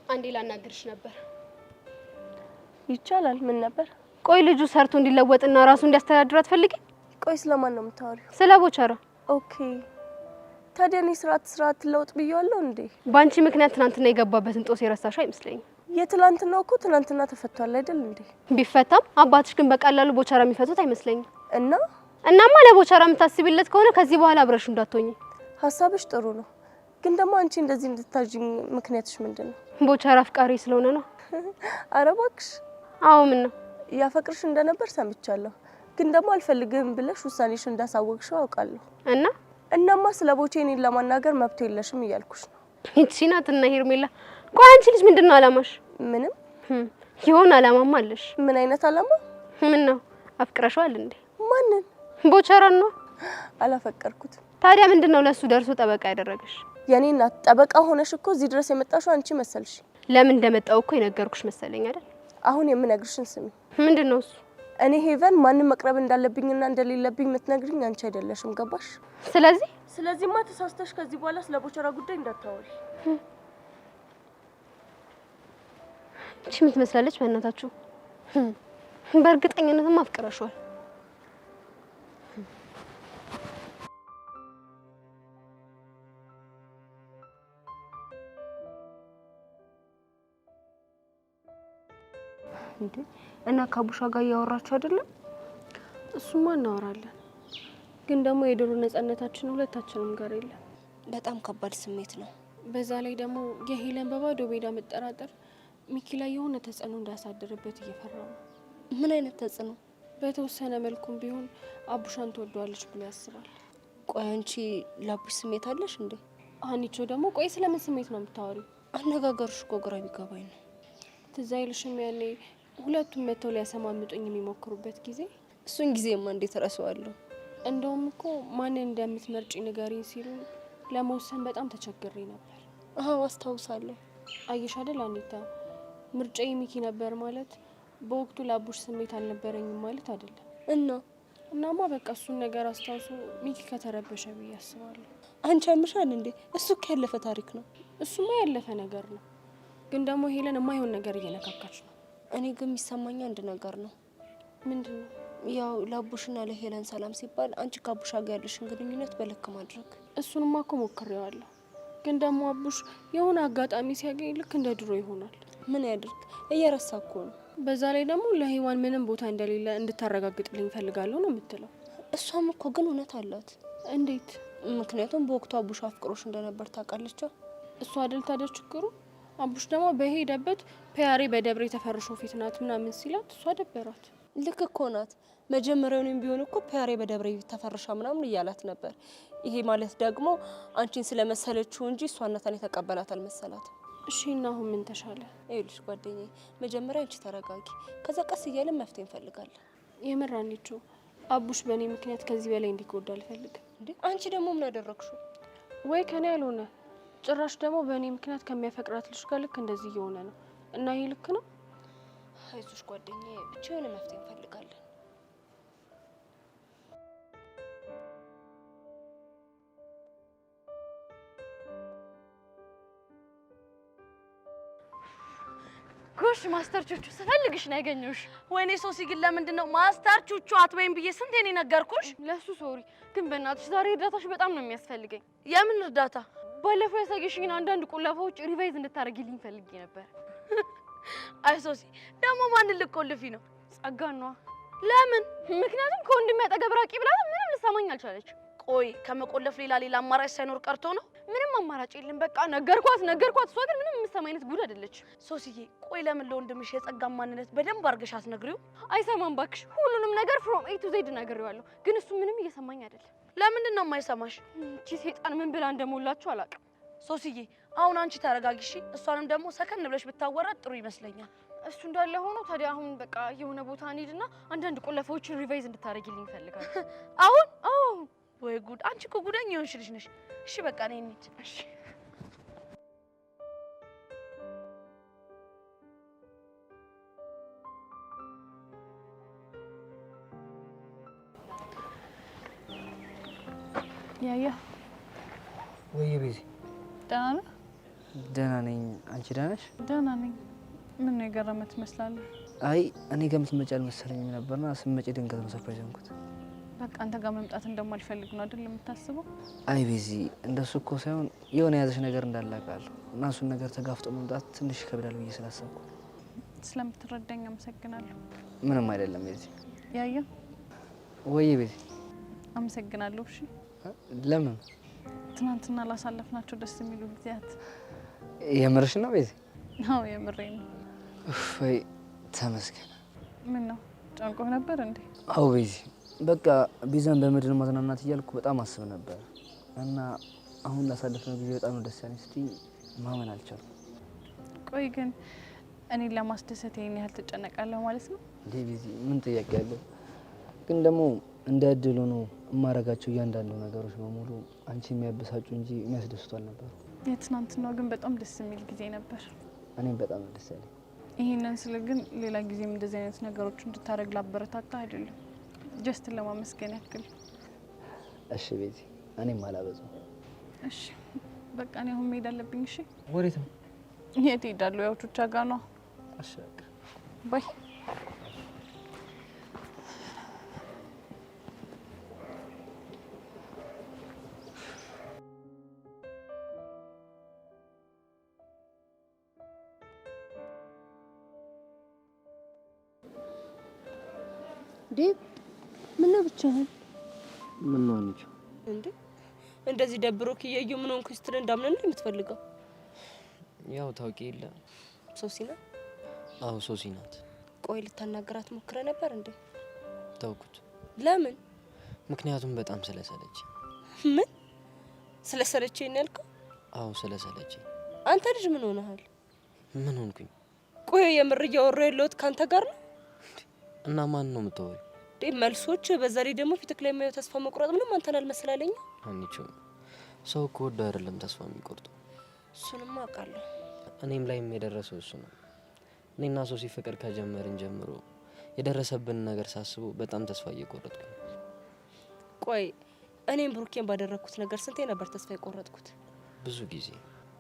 አንዴ ላናግርሽ ነበር። ይቻላል? ምን ነበር? ቆይ ልጁ ሰርቶ እንዲለወጥና ራሱ እንዲያስተዳድር አትፈልጊ? ቆይ ስለማን ነው የምታወሪው? ስለ ቦቸራ። ኦኬ። ታዲያ እኔ ስርዓት ለውጥ ብየዋለሁ እንዴ? ባንቺ ምክንያት ትናንትና የገባበትን ጦስ የረሳሽው አይመስለኝም። የትላንትናው እኮ ትናንትና ተፈቷል አይደል እንዴ? ቢፈታም አባትሽ ግን በቀላሉ ቦቸራ የሚፈቱት አይመስለኝም። እናማ ለቦቸራ የምታስቢለት ከሆነ ከዚህ በኋላ አብረሽ እንዳትሆኚ። ሀሳብሽ ጥሩ ነው፣ ግን ደግሞ አንቺ እንደዚህ እንድታጅኝ ምክንያትሽ ምንድነው? ቦቸራ አፍቃሪ ስለሆነ ነው። ኧረ እባክሽ። አዎ ምን ነው? ያፈቅርሽ እንደነበር ሰምቻለሁ፣ ግን ደግሞ አልፈልግህም ብለሽ ውሳኔሽ እንዳሳወቅሽው አውቃለሁ። እናማ ስለ ቦቼ እኔን ለማናገር መብት የለሽም እያልኩሽ ነው። እቺ ናት እና ሄርሜላ። ቆይ አንቺ ልጅ ምንድነው አላማሽ? ምንም። ይሁን አላማማ አለሽ። ምን አይነት አላማ? ምን ነው አፍቅረሽዋል እንዴ? ማንን? ቦቸራን ነው። አላፈቀርኩትም። ታዲያ ምንድነው ለሱ ደርሶ ጠበቃ ያደረገሽ? የኔ እናት ጠበቃ ሆነሽ እኮ እዚህ ድረስ የመጣሽው አንቺ መሰልሽ። ለምን እንደመጣው እኮ የነገርኩሽ መሰለኝ አይደል? አሁን የምነግርሽን ስሚ። ምንድነው እሱ? እኔ ሄቨን ማንን መቅረብ እንዳለብኝና እንደሌለብኝ የምትነግሪኝ አንቺ አይደለሽም። ገባሽ? ስለዚህማ ተሳስተሽ ከዚህ በኋላ ስለ ቦቸራ ጉዳይ እንዳታወሪ። እቺ ምን ትመስላለች በእናታችሁ? በእርግጠኝነትም አፍቅረሽዋል። እንዴ እና ከቡሻ ጋር እያወራችሁ አይደለም? እሱማ እናወራለን፣ ግን ደግሞ የድሮ ነፃነታችን ሁለታችንም ጋር የለም። በጣም ከባድ ስሜት ነው። በዛ ላይ ደግሞ የሄለን በባዶ ሜዳ መጠራጠር ሚኪ ላይ የሆነ ተጽዕኖ እንዳያሳድርበት እየፈራው ነው። ምን አይነት ተጽዕኖ? በተወሰነ መልኩም ቢሆን አቡሻን ትወደዋለች ብሎ ያስባል። ቆይ አንቺ ለአቡሽ ስሜት አለሽ እንዴ? አንቺ ደግሞ ቆይ ስለምን ስሜት ነው የምታወሪው? አነጋገርሽ እኮ ግራ ቢገባኝ ነው። ትዝ አይልሽም ያኔ ሁለቱም መተው ሊያሰማምጡኝ የሚሞክሩበት ጊዜ? እሱን ጊዜማ እንዴት እረሳዋለሁ? እንደውም እኮ ማንን እንደምትመርጪ ንገሪኝ ሲሉ ለመወሰን በጣም ተቸግሬ ነበር። አዎ አስታውሳለሁ። አየሽ አይደል አኒታ፣ ምርጫዬ ሚኪ ነበር ማለት በወቅቱ ለአቡሽ ስሜት አልነበረኝም ማለት አይደለም። እናማ በቃ እሱን ነገር አስታውሶ ሚኪ ከተረበሸ ብዬ አስባለሁ። አንቺ አምሻል እንዴ? እሱ እኮ ያለፈ ታሪክ ነው። እሱማ ያለፈ ነገር ነው፣ ግን ደግሞ ሄለን የማይሆን ነገር እየነካካች ነው። እኔ ግን የሚሰማኝ አንድ ነገር ነው። ምንድነው? ያው ለአቡሽና ለሄለን ሰላም ሲባል አንቺ ከአቡሻ ጋር ያለሽን ግንኙነት በልክ ማድረግ። እሱንማ እኮ ሞክሬዋለሁ፣ ግን ደግሞ አቡሽ የሆነ አጋጣሚ ሲያገኝ ልክ እንደ ድሮ ይሆናል። ምን ያድርግ? እየረሳ እኮ ነው። በዛ ላይ ደግሞ ለህይዋን ምንም ቦታ እንደሌለ እንድታረጋግጥልኝ ፈልጋለሁ ነው የምትለው። እሷም እኮ ግን እውነት አላት። እንዴት? ምክንያቱም በወቅቱ አቡሽ አፍቅሮሽ እንደነበር ታውቃለች። እሷ አይደል ታዲያ ችግሩ? አቡሽ ደግሞ በሄደበት ፒያሬ በደብረ የተፈረሾ ፊት ናት ምናምን ሲላት እሷ ደበራት። ልክ እኮ ናት። መጀመሪያውንም ቢሆን እኮ ፒያሬ በደብረ ተፈርሻ ምናምን እያላት ነበር። ይሄ ማለት ደግሞ አንቺን ስለመሰለችው እንጂ እሷ እናታን የተቀበላት አልመሰላትም። እሺ እና አሁን ምን ተሻለ? ይኸውልሽ ጓደኛዬ፣ መጀመሪያ አንቺ ተረጋጊ፣ ከዛ ቀስ እያለን መፍትሄ እንፈልጋለን። የምር አንቺ አቡሽ በእኔ ምክንያት ከዚህ በላይ እንዲጎዳ አልፈልግም። እንዴ አንቺ ደግሞ ምን አደረግሽው? ወይ ከኔ ያልሆነ ጭራሽ ደግሞ በእኔ ምክንያት ከሚያፈቅራት ልጅ ጋር ልክ እንደዚህ እየሆነ ነው እና ይሄ ልክ ነው? አይዞሽ ጓደኛዬ፣ ብቻ የሆነ መፍትሄ እንፈልጋለን። ጎሽ ማስተር ቹቹ ስፈልግሽ ነው ያገኘሁሽ። ወይኔ ሶሲ ግን ለምንድን ነው ማስተር ቹቹ አትበይም ብዬ ስንቴ ነው ነገርኩሽ? ለሱ ሶሪ፣ ግን በእናትሽ ዛሬ እርዳታሽ በጣም ነው የሚያስፈልገኝ። የምን እርዳታ? ባለፈው ያሳየሽኝን አንዳንድ ቁለፋዎች ሪቫይዝ እንድታደርጊልኝ ፈልጌ ነበር። አይ ሶሲ ደግሞ ማንን ልቆልፊ ነው? ጸጋን ነዋ። ለምን? ምክንያቱም ከወንድሜ አጠገብ ራቂ ብላት ምንም ልሰማኝ አልቻለች። ቆይ ከመቆለፍ ሌላ አማራጭ ሳይኖር ቀርቶ ነው? ምንም አማራጭ የለም። በቃ ነገርኳት። እሷ ግን ምንም የምትሰማ አይነት ጉድ አይደለች። ሶሲዬ ቆይ ለምን ለወንድምሽ የጸጋን ማንነት በደንብ አድርገሽ አትነግሪው? አይሰማም ባክሽ። ሁሉንም ነገር ፍሮም ኤ ቱ ዜድ ነግሬዋለሁ፣ ግን እሱ ምንም እየሰማኝ አይደለም። ለምንድን ነው የማይሰማሽ? እቺ ሴጣን ምን ብላ እንደሞላችሁ አላውቅም። ሶሲዬ አሁን አንቺ ተረጋጊ እሺ። እሷንም ደግሞ ሰከን ብለሽ ብታወራት ጥሩ ይመስለኛል። እሱ እንዳለ ሆኖ ታዲያ አሁን በቃ የሆነ ቦታ እንሂድና አንዳንድ ቁለፋዎችን ሪቫይዝ እንድታደርጊልኝ እፈልጋለሁ። አሁን? አዎ። ወይ ጉድ! አንቺ እኮ ጉደኛ የሆንሽ ልጅ ነሽ። እሺ በቃ ነይ እንሂድ። እሺ ያያ ወይ ቤዚ ደህና ነህ? ደህና ነኝ። አንቺ ደህና ነሽ? ደህና ነኝ። ምን ነው የገረመህ ትመስላለህ? አይ እኔ ጋር የምትመጪ አልመሰለኝም ነበርና ስመጪ ድንገት ነው ሰርፕራይዝ ሆንኩት። በቃ አንተ ጋር መምጣት እንደማልፈልግ ነው አይደል የምታስበው? አይ ቤዚ እንደሱ እኮ ሳይሆን የሆነ የያዘሽ ነገር እንዳለ አውቃለሁ እና እሱን ነገር ተጋፍጦ መምጣት ትንሽ ይከብዳል ብዬ ስላሰብኩ። ስለምትረዳኝ አመሰግናለሁ። ምንም አይደለም ቤዚ። ያያ ወይ ቤዚ አመሰግናለሁ። እሺ ለምን? ትናንትና ላሳለፍናቸው ደስ የሚሉ ጊዜያት። የምርሽ ነው ቤዚ? አዎ የምሬን ነው። ወይ ተመስገን። ምን ነው ጨንቆህ ነበር እንዴ? አዎ ቤዚ በቃ ቢዛን በምድር ማዝናናት እያልኩ በጣም አስብ ነበር እና አሁን ላሳለፍነው ጊዜ በጣም ነው ደስ ያለኝ። ስትይ ማመን አልቻልኩም። ቆይ ግን እኔን ለማስደሰት ይሄን ያህል ትጨነቃለህ ማለት ነው እንዴ? ቤዚ ምን ጥያቄ ያለው? ግን ደግሞ እንደ እድል ሆኖ የማረጋቸው እያንዳንዱ ነገሮች በሙሉ አንቺ የሚያበሳጩ እንጂ የሚያስደስቱ አልነበሩ። የትናንትናው ግን በጣም ደስ የሚል ጊዜ ነበር። እኔም በጣም ደስ ያለኝ። ይሄንን ስል ግን ሌላ ጊዜም እንደዚህ አይነት ነገሮች እንድታደርግ ላበረታታ አይደለም፣ ጀስት ለማመስገን ያክል። እሺ ቤዚ እኔም አላበዛም። እሺ በቃ እኔ አሁን መሄድ አለብኝ። እሺ ወዴት ነው? የት እሄዳለሁ? ያው ቹቻ ጋር ነው። እሺ በቃ ባይ። ዴቭ ምን ነው ብቻህን? ምን ነው አንቺ? እንዴ እንደዚህ ደብሮክ እያየሁ ምን ሆንኩ ስትል እንዳምን ነው የምትፈልገው? ያው ታውቂ የለ ሶሲ ናት? አዎ ሶሲ ናት። ቆይ ልታናገራት ሞክረ ነበር እንዴ? ተውኩት። ለምን? ምክንያቱም በጣም ስለሰለች። ምን ስለሰለችኝ ነው ያልከው? አዎ ስለሰለች። አንተ ልጅ ምን ሆነሃል? ምን ሆንኩኝ? ቆይ የምር እያወራሁ ያለሁት ካንተ ጋር ነው? እና ማን ነው የምትወሪው? መልሶች በዛ ላይ ደግሞ ፊትክ ላይ የማየው ተስፋ መቁረጥ ምንም አንተን አልመሰላለኝ። አንቺ ሰው እኮ ወዶ አይደለም ተስፋ የሚቆርጠው። እሱንም አውቃለሁ። እኔም ላይ የደረሰው እሱ ነው። እኔና ሶሲ ፍቅር ከጀመርን ጀምሮ የደረሰብን ነገር ሳስበው በጣም ተስፋ እየቆረጥኩኝ። ቆይ እኔም ብሩኬን ባደረኩት ነገር ስንቴ ነበር ተስፋ የቆረጥኩት? ብዙ ጊዜ።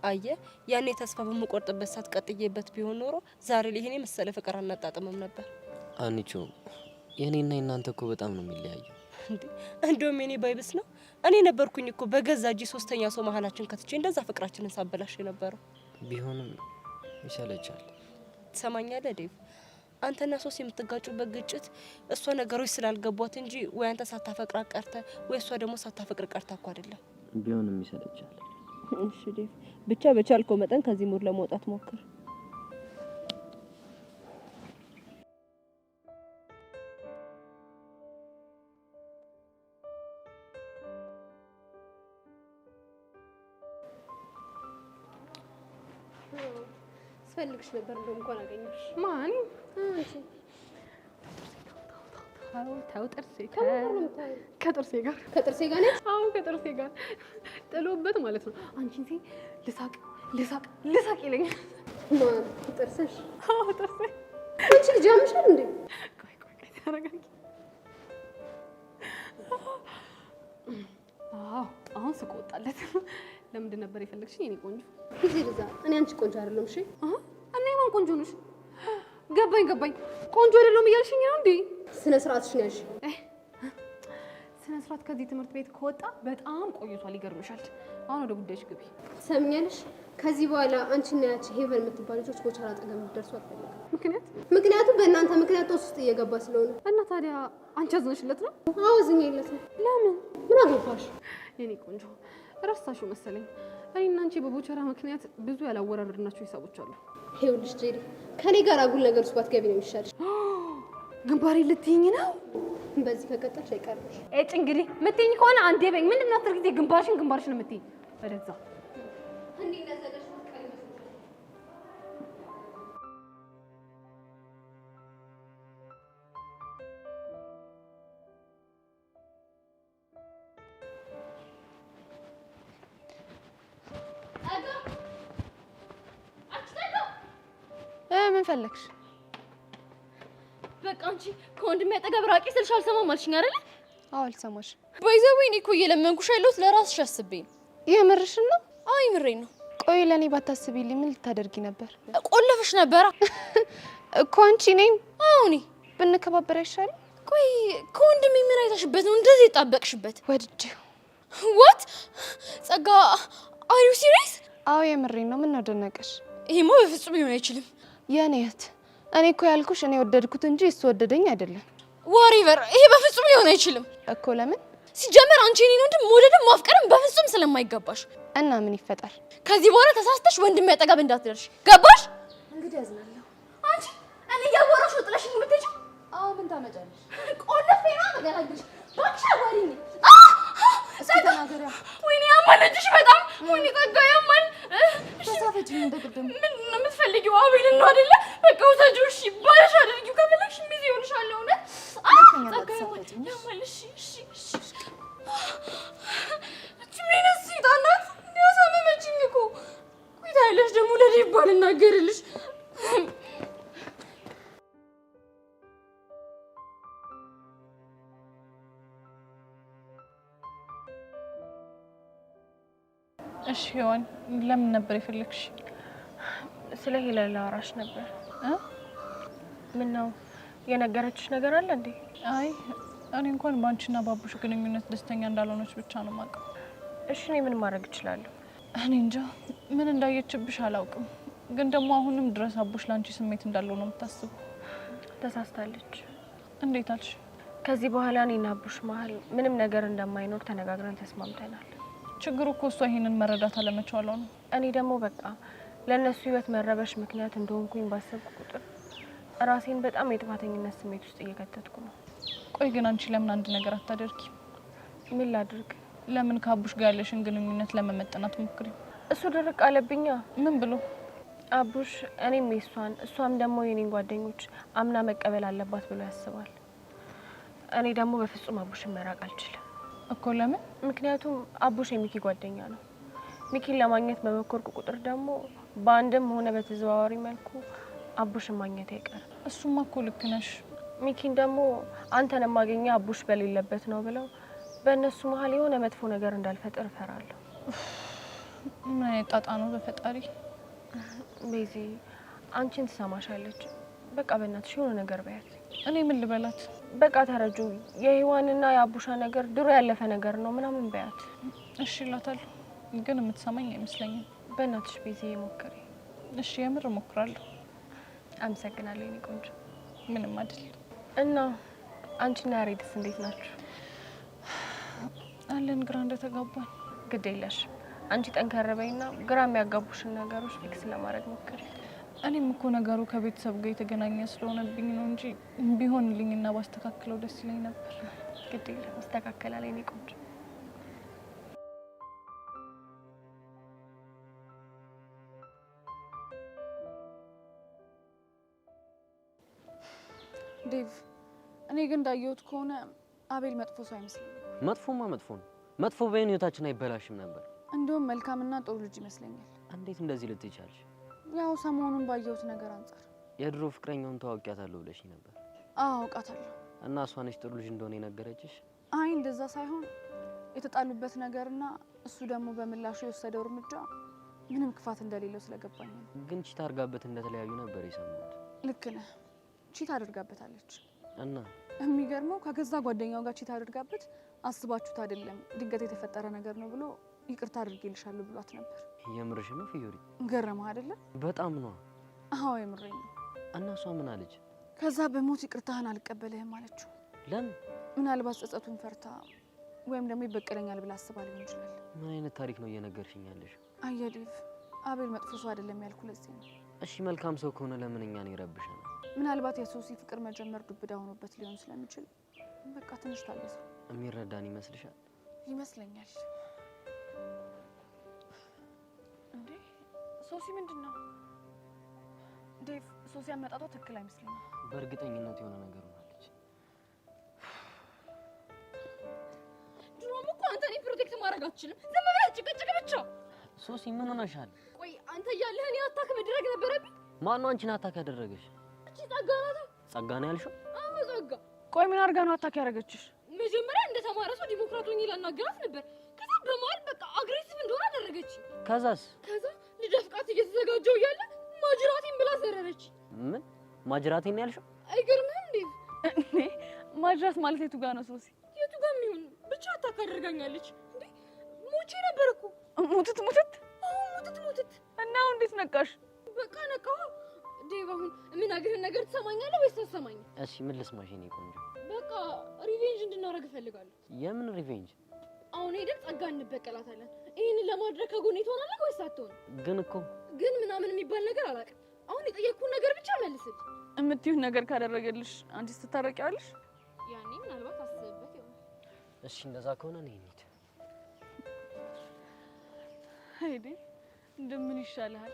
አየ ያኔ ተስፋ በምቆርጥበት ሰዓት ቀጥዬበት ቢሆን ኖሮ ዛሬ ላይ ይሄኔ መሰለ ፍቅር አናጣጥምም ነበር። አንቺ የኔና የናንተ እኮ በጣም ነው የሚለያየው። እንደውም የኔ ባይብስ ነው። እኔ ነበርኩኝ እኮ በገዛ እጄ ሶስተኛ ሰው መሀላችን ከትቼ እንደዛ ፍቅራችንን ሳበላሽ የነበረው። ቢሆንም ይሰለቻል። ትሰማኛለህ ዴቭ? አንተና ሶስ የምትጋጩበት ግጭት እሷ ነገሮች ስላልገቧት እንጂ ወይ አንተ ሳታፈቅራ ቀርተ ወይ እሷ ደግሞ ሳታፈቅር ቀርታ እኮ አይደለም። ቢሆንም ይሰለቻል። እሺ ዴቭ፣ ብቻ በቻልከው መጠን ከዚህ ሙድ ለመውጣት ሞክር። ስፈልግሽ ነበር እንደው እንኳን አገኘሽ። ማን? አንቺ። ታው ጥርሴ ከጥርሴ ጋር ከጥርሴ ጋር ነች። አዎ ከጥርሴ ጋር ጥሎበት ማለት ነው። አንቺን ሲይ ልሳቅ ይለኛል። ማን? ጥርስሽ? አዎ ጥርሴ። አንቺ ልጅ ያምሻል እንዴ? ቆይ ተረጋጊ። አዎ አሁን ስቆጣለት። ለምንድን ነበር የፈለግሽኝ የኔ ቆንጆ? ጊዜ ልዛ እኔ አንቺ ቆንጆ አይደለም። እሺ እኔ ማን ቆንጆ ነሽ? ገባኝ። ቆንጆ አይደለም እያልሽኝ ነው እንዴ? ስነ ስርዓትሽ ነሽ። ስነ ስርዓት ከዚህ ትምህርት ቤት ከወጣ በጣም ቆይቷል። ይገርምሻል። አሁን ወደ ጉዳይሽ ግቢ። ሰምኛለሽ? ከዚህ በኋላ አንቺና ያቺ ሄቨን የምትባል ልጆች ቦቸራ አጠገብ እንድትደርሱ አልፈልግም። ምክንያቱም በእናንተ ምክንያት ጦስ ውስጥ እየገባ ስለሆነ። እና ታዲያ አንቺ አዝነሽለት ነው? አዎ አዝኜለት ነው። ለምን? ምን አገባሽ? የኔ ቆንጆ ረሳሽው መሰለኝ። እኔና አንቺ በቦቸራ ምክንያት ብዙ ያላወራረድናቸው ሂሳቦች አሉ። ይኸውልሽ ጄሪ፣ ከኔ ጋር አጉል ነገር ውስጥ ባትገቢ ነው የሚሻልሽ። ግንባሬ ልትይኝ ነው? በዚህ ከቀጠልሽ አይቀርምሽ። እጭ እንግዲህ የምትይኝ ከሆነ አንዴ በይኝ። ምንድን ነው አስር ጊዜ ግንባርሽን የምትይኝ? ወደዛ ምን ፈለግሽ? በቃ አንቺ ከወንድሜ አጠገብ ራቂ ስልሽ አልሰማም አልሽኝ አይደል? አዎ አልሰማሽ። ባይዘው እኔ እኮ እየለመንኩሽ ያለሁት ለራስሽ አስቤኝ። የምርሽን ነው? አይ ምሬን ነው። ቆይ ለኔ ባታስቢልኝ ምን ልታደርጊ ነበር? ቆለፍሽ ነበር እኮ አንቺ ነኝ። አዎ እኔ ብንከባበር አይሻልም? ቆይ ከወንድሜ ምን አይተሽበት ነው እንደዚህ የጣበቅሽበት? ወድጄው። ዋት ጸጋ አር ዩ ሲሪየስ? አዎ የምሬን ነው። ምን ነው ደነቀሽ? ይሄማ በፍጹም ሊሆን አይችልም። የኔ እህት እኔ እኮ ያልኩሽ እኔ ወደድኩት እንጂ እሱ ወደደኝ አይደለም። ዋሪቨር ይሄ በፍጹም ሊሆን አይችልም እኮ። ለምን? ሲጀመር አንቺ እኔን ወንድም መውደድም ማፍቀርም በፍጹም ስለማይገባሽ። እና ምን ይፈጠር? ከዚህ በኋላ ተሳስተሽ ወንድሜ አጠገብ እንዳትደርሽ ገባሽ? እንግዲህ ያዝናለሁ። አንቺ እኔ እያወራሽ ነው ጥለሽኝ የምትሄጂው? አዎ ምን ታመጫለሽ? ቆለፌ ነው ነገራግሽ ባክሽ አዋሪኝ። እስኪ ተናገሪያ። ወይኔ ያማል እጅሽ በጣም ወይኔ ጸጋ ያማል። ተሳፈጭኝ እንደቅድም። ምንድን ነው የምትፈልጊው? አቤልን ነው አይደለ? በቃ ውሰጂው። እሺ ባለሽ አድርጊው። ከፈለግሽ ሚዜ ይሆንሻል። እውነት ጸጋ ያማል። እሺ እቺ ምን ሰይጣን ናት? ያሳመመችኝ እኮ። ቆይ ታያለሽ ደግሞ ለዴ ባልናገርልሽ። እሺ ሄዋን ለምን ነበር የፈለግሽ? ስለ ሄለን ላወራሽ ነበር። ምን ነው የነገረችሽ ነገር አለ እንዴ? አይ እኔ እንኳን ባንቺና ባቡሽ ግንኙነት ደስተኛ እንዳልሆነች ብቻ ነው የማውቀው። እሺ እኔ ምን ማድረግ እችላለሁ? እኔ እንጃ ምን እንዳየችብሽ አላውቅም፣ ግን ደግሞ አሁንም ድረስ አቡሽ ላንቺ ስሜት እንዳለው ነው የምታስበው። ተሳስታለች። እንዴት አልሽ? ከዚህ በኋላ እኔና አቡሽ መሀል ምንም ነገር እንደማይኖር ተነጋግረን ተስማምተናል። ችግሩ እኮ እሷ ይሄንን መረዳት አለመቻሏ ነው። እኔ ደግሞ በቃ ለነሱ ህይወት መረበሽ ምክንያት እንደሆንኩኝ ባሰብኩ ቁጥር ራሴን በጣም የጥፋተኝነት ስሜት ውስጥ እየከተትኩ ነው። ቆይ ግን አንቺ ለምን አንድ ነገር አታደርጊ? ምን ላድርግ? ለምን ከአቡሽ ጋር ያለሽን ግንኙነት ለመመጠናት ሞክሪ? እሱ ድርቅ አለብኛ። ምን ብሎ? አቡሽ እኔም የሷን እሷም ደግሞ የኔን ጓደኞች አምና መቀበል አለባት ብሎ ያስባል። እኔ ደግሞ በፍጹም አቡሽን መራቅ አልችልም እኮ። ለምን? ምክንያቱም አቡሽ የሚኪ ጓደኛ ነው። ሚኪን ለማግኘት በመኮርኩ ቁጥር ደግሞ በአንድም ሆነ በተዘዋዋሪ መልኩ አቡሽን ማግኘት አይቀርም። እሱማ እኮ ልክ ነሽ። ሚኪን ደግሞ አንተን ማግኘ አቡሽ በሌለበት ነው ብለው በእነሱ መሀል የሆነ መጥፎ ነገር እንዳልፈጥር እፈራለሁ። ምን አይነት ጣጣ ነው በፈጣሪ። ቤዚ አንቺን ትሰማሻለች። በቃ በእናትሽ የሆነ ነገር በያት። እኔ ምን ልበላት? በቃ ተረጁ። የህዋንና የአቡሻ ነገር ድሮ ያለፈ ነገር ነው ምናምን በያት። እሺ እላታለሁ፣ ግን የምትሰማኝ አይመስለኝም። በእናትሽ ቤዚ ሞክሪ። እሺ የምር እሞክራለሁ። አመሰግናለሁ የኔ ቆንጆ። ምንም አይደል። እና አንቺና ያሬድስ እንዴት ናችሁ? አለን ግራ እንደተጋባን። ግድ የለሽ አንቺ ጠንከር በይና ግራ የሚያጋቡሽን ነገሮች ፊክስ ለማድረግ ሞክሪ። እኔም እኮ ነገሩ ከቤተሰብ ጋር የተገናኘ ስለሆነብኝ ነው እንጂ ቢሆንልኝና ባስተካክለው ደስ ይለኝ ነበር። ግድ የለም ይስተካከላል የኔ ቆንጆ። ዴቭ እኔ ግን እንዳየሁት ከሆነ አቤል መጥፎ ሰው አይመስለኝም። መጥፎማ መጥፎ ነው። መጥፎ በይን ህይወታችን አይበላሽም ነበር። እንደውም መልካምና ጥሩ ልጅ ይመስለኛል። እንዴት እንደዚህ ልትይ ቻልሽ? ያው ሰሞኑን ባየሁት ነገር አንጻር። የድሮ ፍቅረኛውን ታውቂያታለሁ ብለሽ ነበር? አዎ አውቃታለሁ። እና እሷ ነች ጥሩ ልጅ እንደሆነ የነገረችሽ? አይ እንደዛ ሳይሆን የተጣሉበት ነገርና እሱ ደግሞ በምላሹ የወሰደው እርምጃ ምንም ክፋት እንደሌለው ስለገባኝ ነው። ግን ቺት አድርጋበት እንደተለያዩ ነበር የሰማሁት። ልክ ነህ። ቺት አድርጋበታለች እና የሚገርመው ከገዛ ጓደኛው ጋር ቺት አድርጋበት አስባችሁት አይደለም ድንገት የተፈጠረ ነገር ነው ብሎ ይቅርታ አድርጌልሻለሁ ብሏት ነበር። የምርሽ ነው ፊዮሪ? ገረመህ አይደለ? በጣም ነው። አዎ የምሬን ነው። እና እሷ ምን አለች? ከዛ በሞት ይቅርታህን አልቀበልህም አለችው። ለምን? ምናልባት ጸጸቱን ፈርታ ወይም ደግሞ ይበቀለኛል ብላ አስባ ሊሆን ይችላል። ምን አይነት ታሪክ ነው እየነገርሽኝ ያለሽ? አየህ ዴቭ፣ አቤል መጥፎ ሰው አይደለም ያልኩ ለዚህ ነው። እሺ መልካም ሰው ከሆነ ለምን እኛን ይረብሻል? ምናልባት የሶሲ ፍቅር መጀመር ዱብዳ ሆኖበት ሊሆን ስለሚችል በቃ ትንሽ ታገሱ። የሚረዳን ይመስልሻል? ይመስለኛል። እንዴ ሶሲ ምንድን ነው? ዴቭ፣ ሶሲ አመጣጧ ትክክል አይመስለኝም። በእርግጠኝነት የሆነ ነገር ሆናለች። ድሮም እኮ አንተ እኔን ፕሮቴክት ማድረግ አትችልም። ዝም ብለህ ጭቅጭቅ ብቻ። ሶሲ ምን ሆነሻል? ቆይ አንተ እያለህ እኔ አታክ መድረግ ነበረብኝ? ማን ነው አንቺን አታክ ያደረገሽ? እቺ ጸጋ ናት። ጸጋ ነው ያልሽው? አዎ ጸጋ። ቆይ ምን አድርጋ ነው አታክ ያደረገችሽ? መጀመሪያ እንደተማረ ሰው ዲሞክራት ሆኜ ላናገራት ነበር። ከዛ በመሀል በቃ አግሬሲቭ እንደሆነ አደረገች። ከዛስ? ከዛ ልደፍቃት እየተዘጋጀው እያለ ማጅራቴን ብላ ዘረረች። ምን ማጅራቴን ነው ያልሽው? አይገርምህም እንዴ? ማጅራት ማለት የቱ ጋር ነው ሶሲ? የቱ ጋር የሚሆን ብቻ አታክ አደርጋኛለች። እንዴ ሞቼ ነበር እኮ። ሙትት ሙትት? አዎ ሙትት ሙትት። እና አሁን እንዴት ነቃሽ? በቃ ነቃሁ። ዴቭ አሁን የምናግርህን ነገር ትሰማኛለህ ወይስ አትሰማኝም? እሺ ምን ልስማሽ የኔ ቆንጆ? በቃ ሪቬንጅ እንድናደርግ እፈልጋለሁ። የምን ሪቬንጅ? አሁን ሄደን ጸጋ እንበቀላታለን። ይህንን ለማድረግ ከጎኔ ትሆናለህ ወይስ አትሆንም? ግን ምናምን የሚባል ነገር አላውቅም። አሁን የጠየቅኩህን ነገር ብቻ መልስልኝ። የምትይውን ነገር ካደረገልሽ አንቺ ትታረቂዋለሽ? ያኔ ምናልባት አስብበት ይሆናል። እሺ እንደዛ ከሆነ እኔ እንሂድ። ሄዴ እንደምን ይሻልሃል?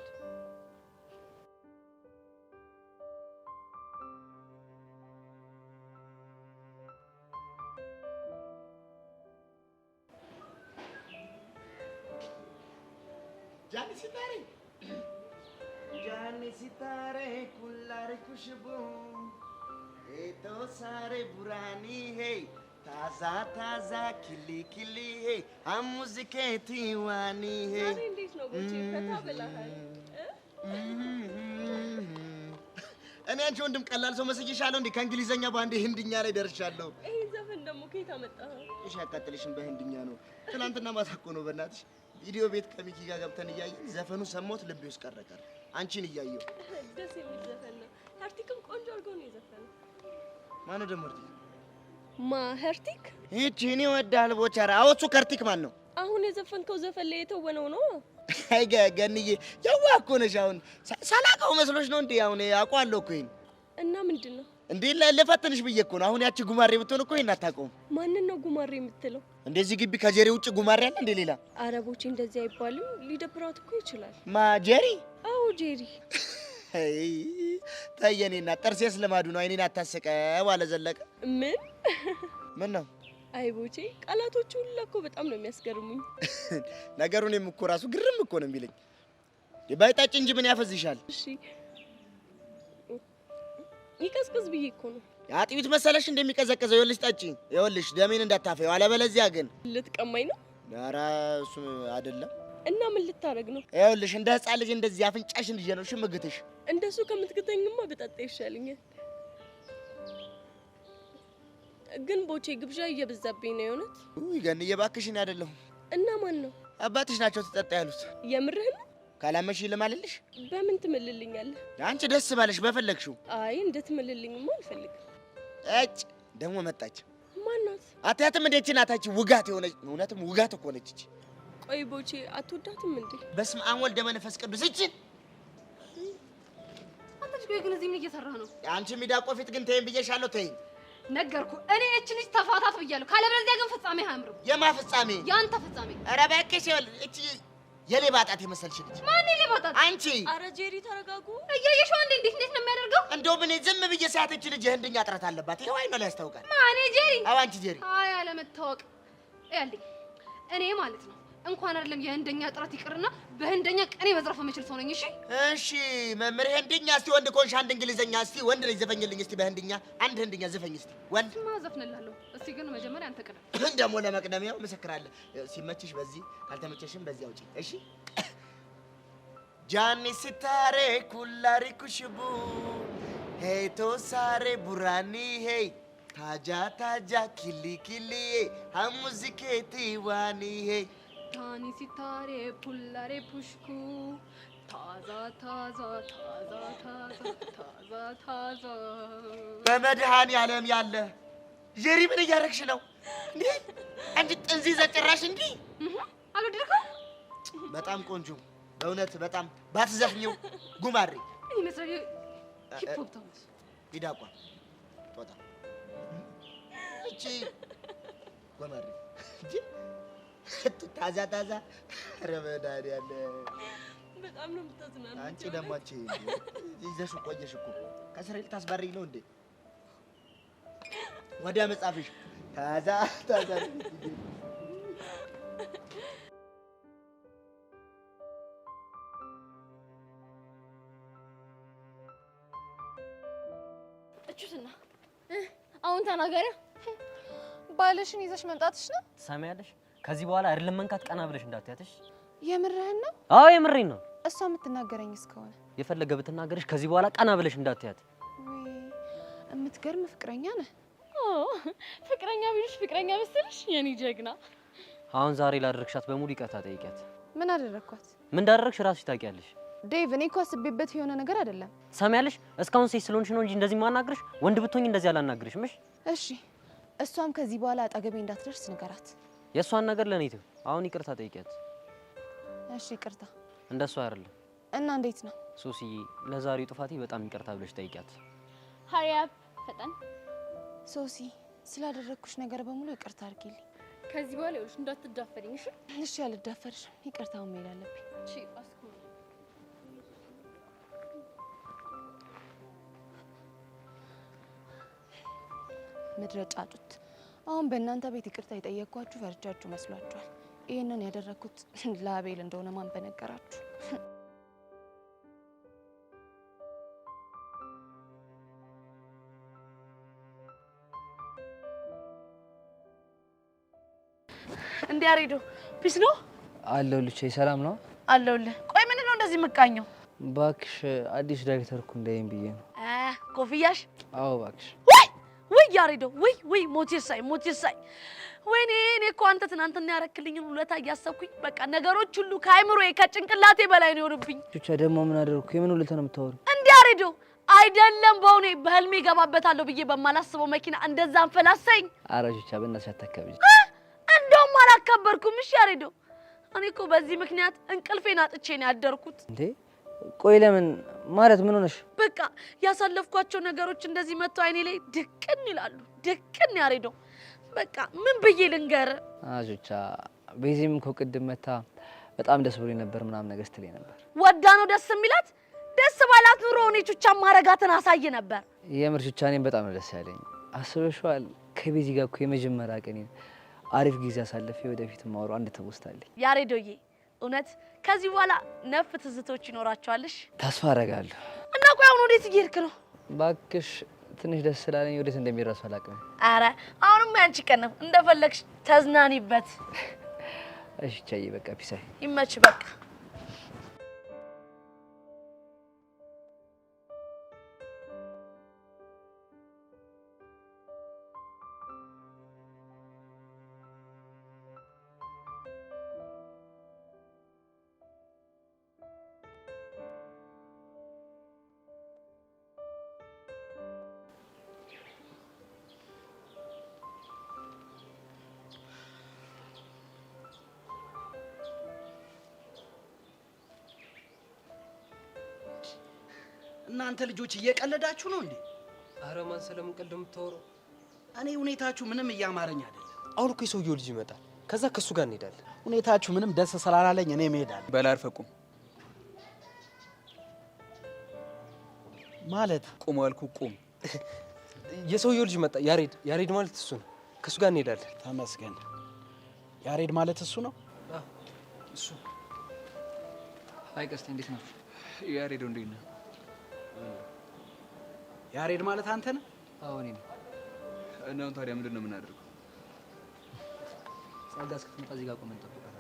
जाने सितारे कुल्लारे खुशबू ये तो सारे पुरानी है ताजा ताजा खिली खिली है हम उसके दीवानी है እኔ አንቺ ወንድም ቀላል ሰው መስዬሻለሁ እንዴ? ከእንግሊዘኛ በአንዴ ህንድኛ ላይ ደርሻለሁ። ይሄን ዘፈን ደግሞ ከየት አመጣኸው? እሺ ያቃጥልሽም በህንድኛ ነው። ትናንትና ማታ እኮ ነው በእናትሽ ቪዲዮ ቤት ከሚኪ ጋር ገብተን እያየን ዘፈኑ ሰማሁት፣ ልቤ ውስጥ ቀረቀረ። አንቺን እያየሁ ደስ የሚል ዘፈን ነው። ሀርቲክም ቆንጆ አድርጎ ነው የዘፈነው። ማነው ደግሞ ሀርቲክ? ሀርቲክ ይህቺን ይወዳል ቦቸራ። አዎ እሱ ከርቲክ ማን ነው? አሁን የዘፈንከው ዘፈን ላይ የተወነው ነው። አይ ገንዬ ያዋ እኮ ነሽ። አሁን ሳላውቀው መስሎሽ ነው እንዴ? አሁን አውቀዋለሁ እኮ ይሄን። እና ምንድን ነው እንዴ? ለፈትንሽ ብዬ እኮ ነው። አሁን ያቺ ጉማሬ ብትሆን እኮ ይሄን አታውቀውም። ማንን ነው ጉማሬ የምትለው? እንደዚህ ግቢ ከጀሪ ውጭ ጉማሬ አለ እንዴ? ሌላ አረቦች እንደዚህ አይባልም። ሊደብራት እኮ ይችላል። ማ ጀሪ? አዎ ጀሪ። ታየኔና ጥርሴስ ልማዱ ነው። አይኔን አታስቀው አለ ዘለቀ። ምን ነው? አይ ቦቼ ቃላቶቹ ሁሉ እኮ በጣም ነው የሚያስገርሙኝ። ነገሩን እኮ ራሱ ግርም እኮ ነው የሚለኝ። ባይጣጭ እንጂ ምን ያፈዝሻል? እሺ ይቀዝቅዝ ብዬ እኮ ነው። አጥቢት መሰለሽ እንደሚቀዘቅዘው። ይኸውልሽ ጠጪ፣ ይኸውልሽ ደሜን እንዳታፈየው፣ አለበለዚያ ግን ልትቀማኝ ነው። ኧረ እሱ አይደለም። እና ምን ልታረግ ነው? ይኸውልሽ እንደ ሕፃን ልጅ እንደዚህ አፍንጫሽን ልጄ ነው ሽምግትሽ። እንደሱ ከምትግተኝማ በጠጣ ይሻልኛል። ግን ቦቼ ግብዣ እየበዛብኝ ነው የሆነት። ውይ ገንዬ እባክሽን አይደለሁም። እና ማን ነው? አባትሽ ናቸው ትጠጣ ያሉት። የምርህን? ካላመሽ ልማልልሽ። በምን ትምልልኛለህ? አንቺ ደስ ባለሽ በፈለግሽው። አይ እንድትምልልኝማ አልፈልግም። እጭ ደግሞ መጣች። ማናት? አታያትም እንዴ? እቺ ናታች ውጋት የሆነች እውነትም ውጋት እኮ ነች እቺ። ቆይ ቦቼ አትወዳትም እንዴ? በስመ አብ ወልደ መንፈስ ቅዱስ። እቺ አንተ ልጅ ግን እዚህ ምን እየሰራህ ነው? አንቺ ሚዳቆ ፊት ግን ተይኝ ብዬሻለሁ። ተይኝ ነገርኩ። እኔ እቺ ልጅ ተፋታት ብያለሁ። ካለበለዚያ ግን ፍጻሜ አያምርም። የማ ፍጻሜ? ያንተ ፍጻሜ። ኧረ እባክሽ እቺ የሌባ ጣት የመሰልሽ ልጅ። ማን የሌባ ጣት? አንቺ። ኧረ ጄሪ ተረጋጉ። እያየሽው እንዴ እንዴት ነው የሚያደርገው? እንደው ምን ዝም ብዬ ሰዓት እቺ ልጅ የህንድኛ ጥረት አለባት። ይሄው አይኗ ላይ ያስታውቃል። ማን ጄሪ? አዎ አንቺ ጄሪ። አይ አለመታወቅ ያልኝ እኔ ማለት ነው። እንኳን አይደለም የህንደኛ ጥረት ይቅርና በህንደኛ ቀኔ መዝረፍ የምችል ሰው ነኝ። እሺ እሺ መምህር ህንድኛ። እስቲ ወንድ ኮንሽ አንድ እንግሊዘኛ እስቲ ወንድ ልጅ ዘፈኝልኝ እስቲ በህንድኛ አንድ ህንድኛ ዘፈኝ እስቲ ወንድ። ማዘፍንልሃለሁ። እስቲ ግን መጀመሪያ አንተ ቅደም። ደግሞ ለመቅደሚያው ምስክራለሁ። ሲመችሽ በዚህ ካልተመቸሽም በዚህ አውጪ። እሺ जानी सितारे कुल्लारी खुशबू Hey tosare burani hey. Taja taja kili kili ham muziketi wani hey. Tani sitare pullare pushku. Taza taza taza taza taza taza. በመድኃኒዓለም ያለ ጀሪ ምን እያደረግሽ ነው እንዴ? አንቺ ጥንዚዛ ጭራሽ እንዴ? አልወደድከው? በጣም ቆንጆ በእውነት በጣም ባትዘፍኚው ጉማሬ ምን ይመስላል? ሂፕሆፕ ታውስ ይዳቋ ጦጣ እቺ ጉማሬ እንዴ? ታዛ ታዛ ረመዳን ያለ በጣም ነው የምታዝናናው። አንቺ ደግሞ አንቺ ይዘሽ ቆየሽ እኮ ከስራ ልታስባሪኝ ነው እንዴ? ወደ መጻፍሽ ታዛ ታዛ እቹትና አሁን ተናገረ። ባልሽን ይዘሽ መምጣትሽ ነው? ትሰሚያለሽ? ከዚህ በኋላ አይደለም መንካት ቀና ብለሽ እንዳትያትሽ። የምርህን ነው? አዎ የምሬን ነው። እሷ የምትናገረኝ እስከሆነ የፈለገ ብትናገርሽ ከዚህ በኋላ ቀና ብለሽ እንዳትያት። ወይ የምትገርም ፍቅረኛ ነህ። ፍቅረኛ ቢልሽ ፍቅረኛ መሰለሽ? የኔ ጀግና። አሁን ዛሬ ላደረግሻት በሙሉ ይቅርታ ጠይቂያት። ምን አደረግኳት? ምን እንዳደረግሽ ራስሽ ታውቂያለሽ። ዴቭ፣ እኔ እኮ አስቤበት የሆነ ነገር አይደለም። ትሰሚያለሽ? እስካሁን ሴት ስለሆንሽ ነው እንጂ እንደዚህ ማናገርሽ። ወንድ ብትሆኝ እንደዚህ አላናግርሽም። እሺ፣ እሷም ከዚህ በኋላ አጠገቤ እንዳትደርስ ንገራት። የእሷን ነገር ለእኔ ተው። አሁን ይቅርታ ጠይቂያት። እሺ፣ ይቅርታ። እንደሱ አይደለም። እና እንዴት ነው? ሶስዬ፣ ለዛሬው ጥፋቴ በጣም ይቅርታ ብለሽ ጠይቂያት። ሀሪያፕ ፈጠን። ሶሲ፣ ስላደረግኩሽ ነገር በሙሉ ይቅርታ አድርጊልኝ። ከዚህ በኋላ ይኸውልሽ እንዳትዳፈሪኝ። እሺ? እሺ፣ አልዳፈርሽም። ይቅርታውን መሄድ አለብኝ። እሺ፣ አስኩ ምድረ ጫጩት። አሁን በእናንተ ቤት ይቅርታ የጠየቅኳችሁ ፈርጃችሁ መስሏችኋል። ይህንን ያደረግኩት ለአቤል እንደሆነ ማን በነገራችሁ? እንዴ አሬዶ ፒስ ነው አለሁልሽ። ሰላም ነው አለሁልህ። ቆይ ምንድን ነው እንደዚህ ምቃኘው? እባክሽ አዲስ ዳይሬክተር እኮ እንዳይም ብዬ ነው። ኮፍያሽ? አዎ እባክሽ። ወይ ያሬዶ ወይ ሞቴር ሳይ ወይኔ እኔ እኮ አንተ ትናንትና ያረክልኝን ውለታ እያሰብኩኝ በቃ ነገሮች ሁሉ ከአይምሮዬ ከጭንቅላቴ በላይ ነው የሆኑብኝ። ቹቻ ደግሞ ምን አደረኩ? የምን ውለታ ነው የምታወሪው? እንዴ አሬዶ አይደለም በእውኔ በህልሜ ገባበታለሁ ብዬ በማላስበው መኪና እንደዛ አንፈላሰኝ። ኧረ ቹቻ በእናትሽ አታካብጂ። እንደውም አላከበርኩም። እሺ ያሬዶ እኔ እኮ በዚህ ምክንያት እንቅልፌን አጥቼ ነው ያደርኩት። እንዴ ቆይ ለምን ማለት ምን ሆነሽ? በቃ ያሳለፍኳቸው ነገሮች እንደዚህ መጥተው አይኔ ላይ ድቅን ይላሉ። ድቅን ያሬዶ በቃ ምን ብዬ ልንገር? አጆቻ ቤዚም እኮ ቅድም መታ በጣም ደስ ብሎኝ ነበር ምናምን ነገር ስትለኝ ነበር። ወዳ ነው ደስ የሚላት? ደስ ባላት ኑሮ እኔ ቹቻ ማረጋትን አሳይ ነበር። የምር ቹቻ እኔም በጣም ነው ደስ ያለኝ። አስበሽዋል? ከቤዚ ጋር እኮ የመጀመሪያ ቀን አሪፍ ጊዜ አሳልፌ ወደፊት ማወሩ አንድ ትውስታለኝ። ያሬዶዬ እውነት ከዚህ በኋላ ነፍ ትዝቶች ይኖራቸዋልሽ? ተስፋ አደርጋለሁ። እና ቆይ አሁን ወዴት እየሄድክ ነው? እባክሽ ትንሽ ደስ ስላለኝ ወዴት እንደሚረሱ አላውቅም። አረ አሁንም ያንቺ ቀን ነው፣ እንደፈለግሽ ተዝናኒበት። እሺ ቻዬ፣ በቃ ፒሳይ ይመች በቃ። እናንተ ልጆች እየቀለዳችሁ ነው እንዴ? አረ ማን ስለምን ቀልድ የምታወራው? እኔ ሁኔታችሁ ምንም እያማረኝ አይደለም። አሁን እኮ የሰውየው ልጅ ይመጣል፣ ከዛ ከሱ ጋር እንሄዳለን። ሁኔታችሁ ምንም ደስ ስላላለኝ እኔ እሄዳለሁ። በላ አርፈህ ቁም ማለት ቁም አልኩህ፣ ቁም። የሰውየው ልጅ መጣ። ያሬድ ማለት እሱ ነው። ከሱ ጋር እንሄዳለን። ተመስገን። ያሬድ ማለት እሱ ነው? እሱ። አይ ቀስቴ፣ እንዴት ነው? ያሬድ እንዴት ነው? ያሬድ ማለት አንተ ነህ? አዎ እኔ ነኝ። እና ታዲያ ምንድን ነው የምናደርገው? ጸጋ እስክትመጣ እዚህ ጋር ቆመን እንጠብቃለን።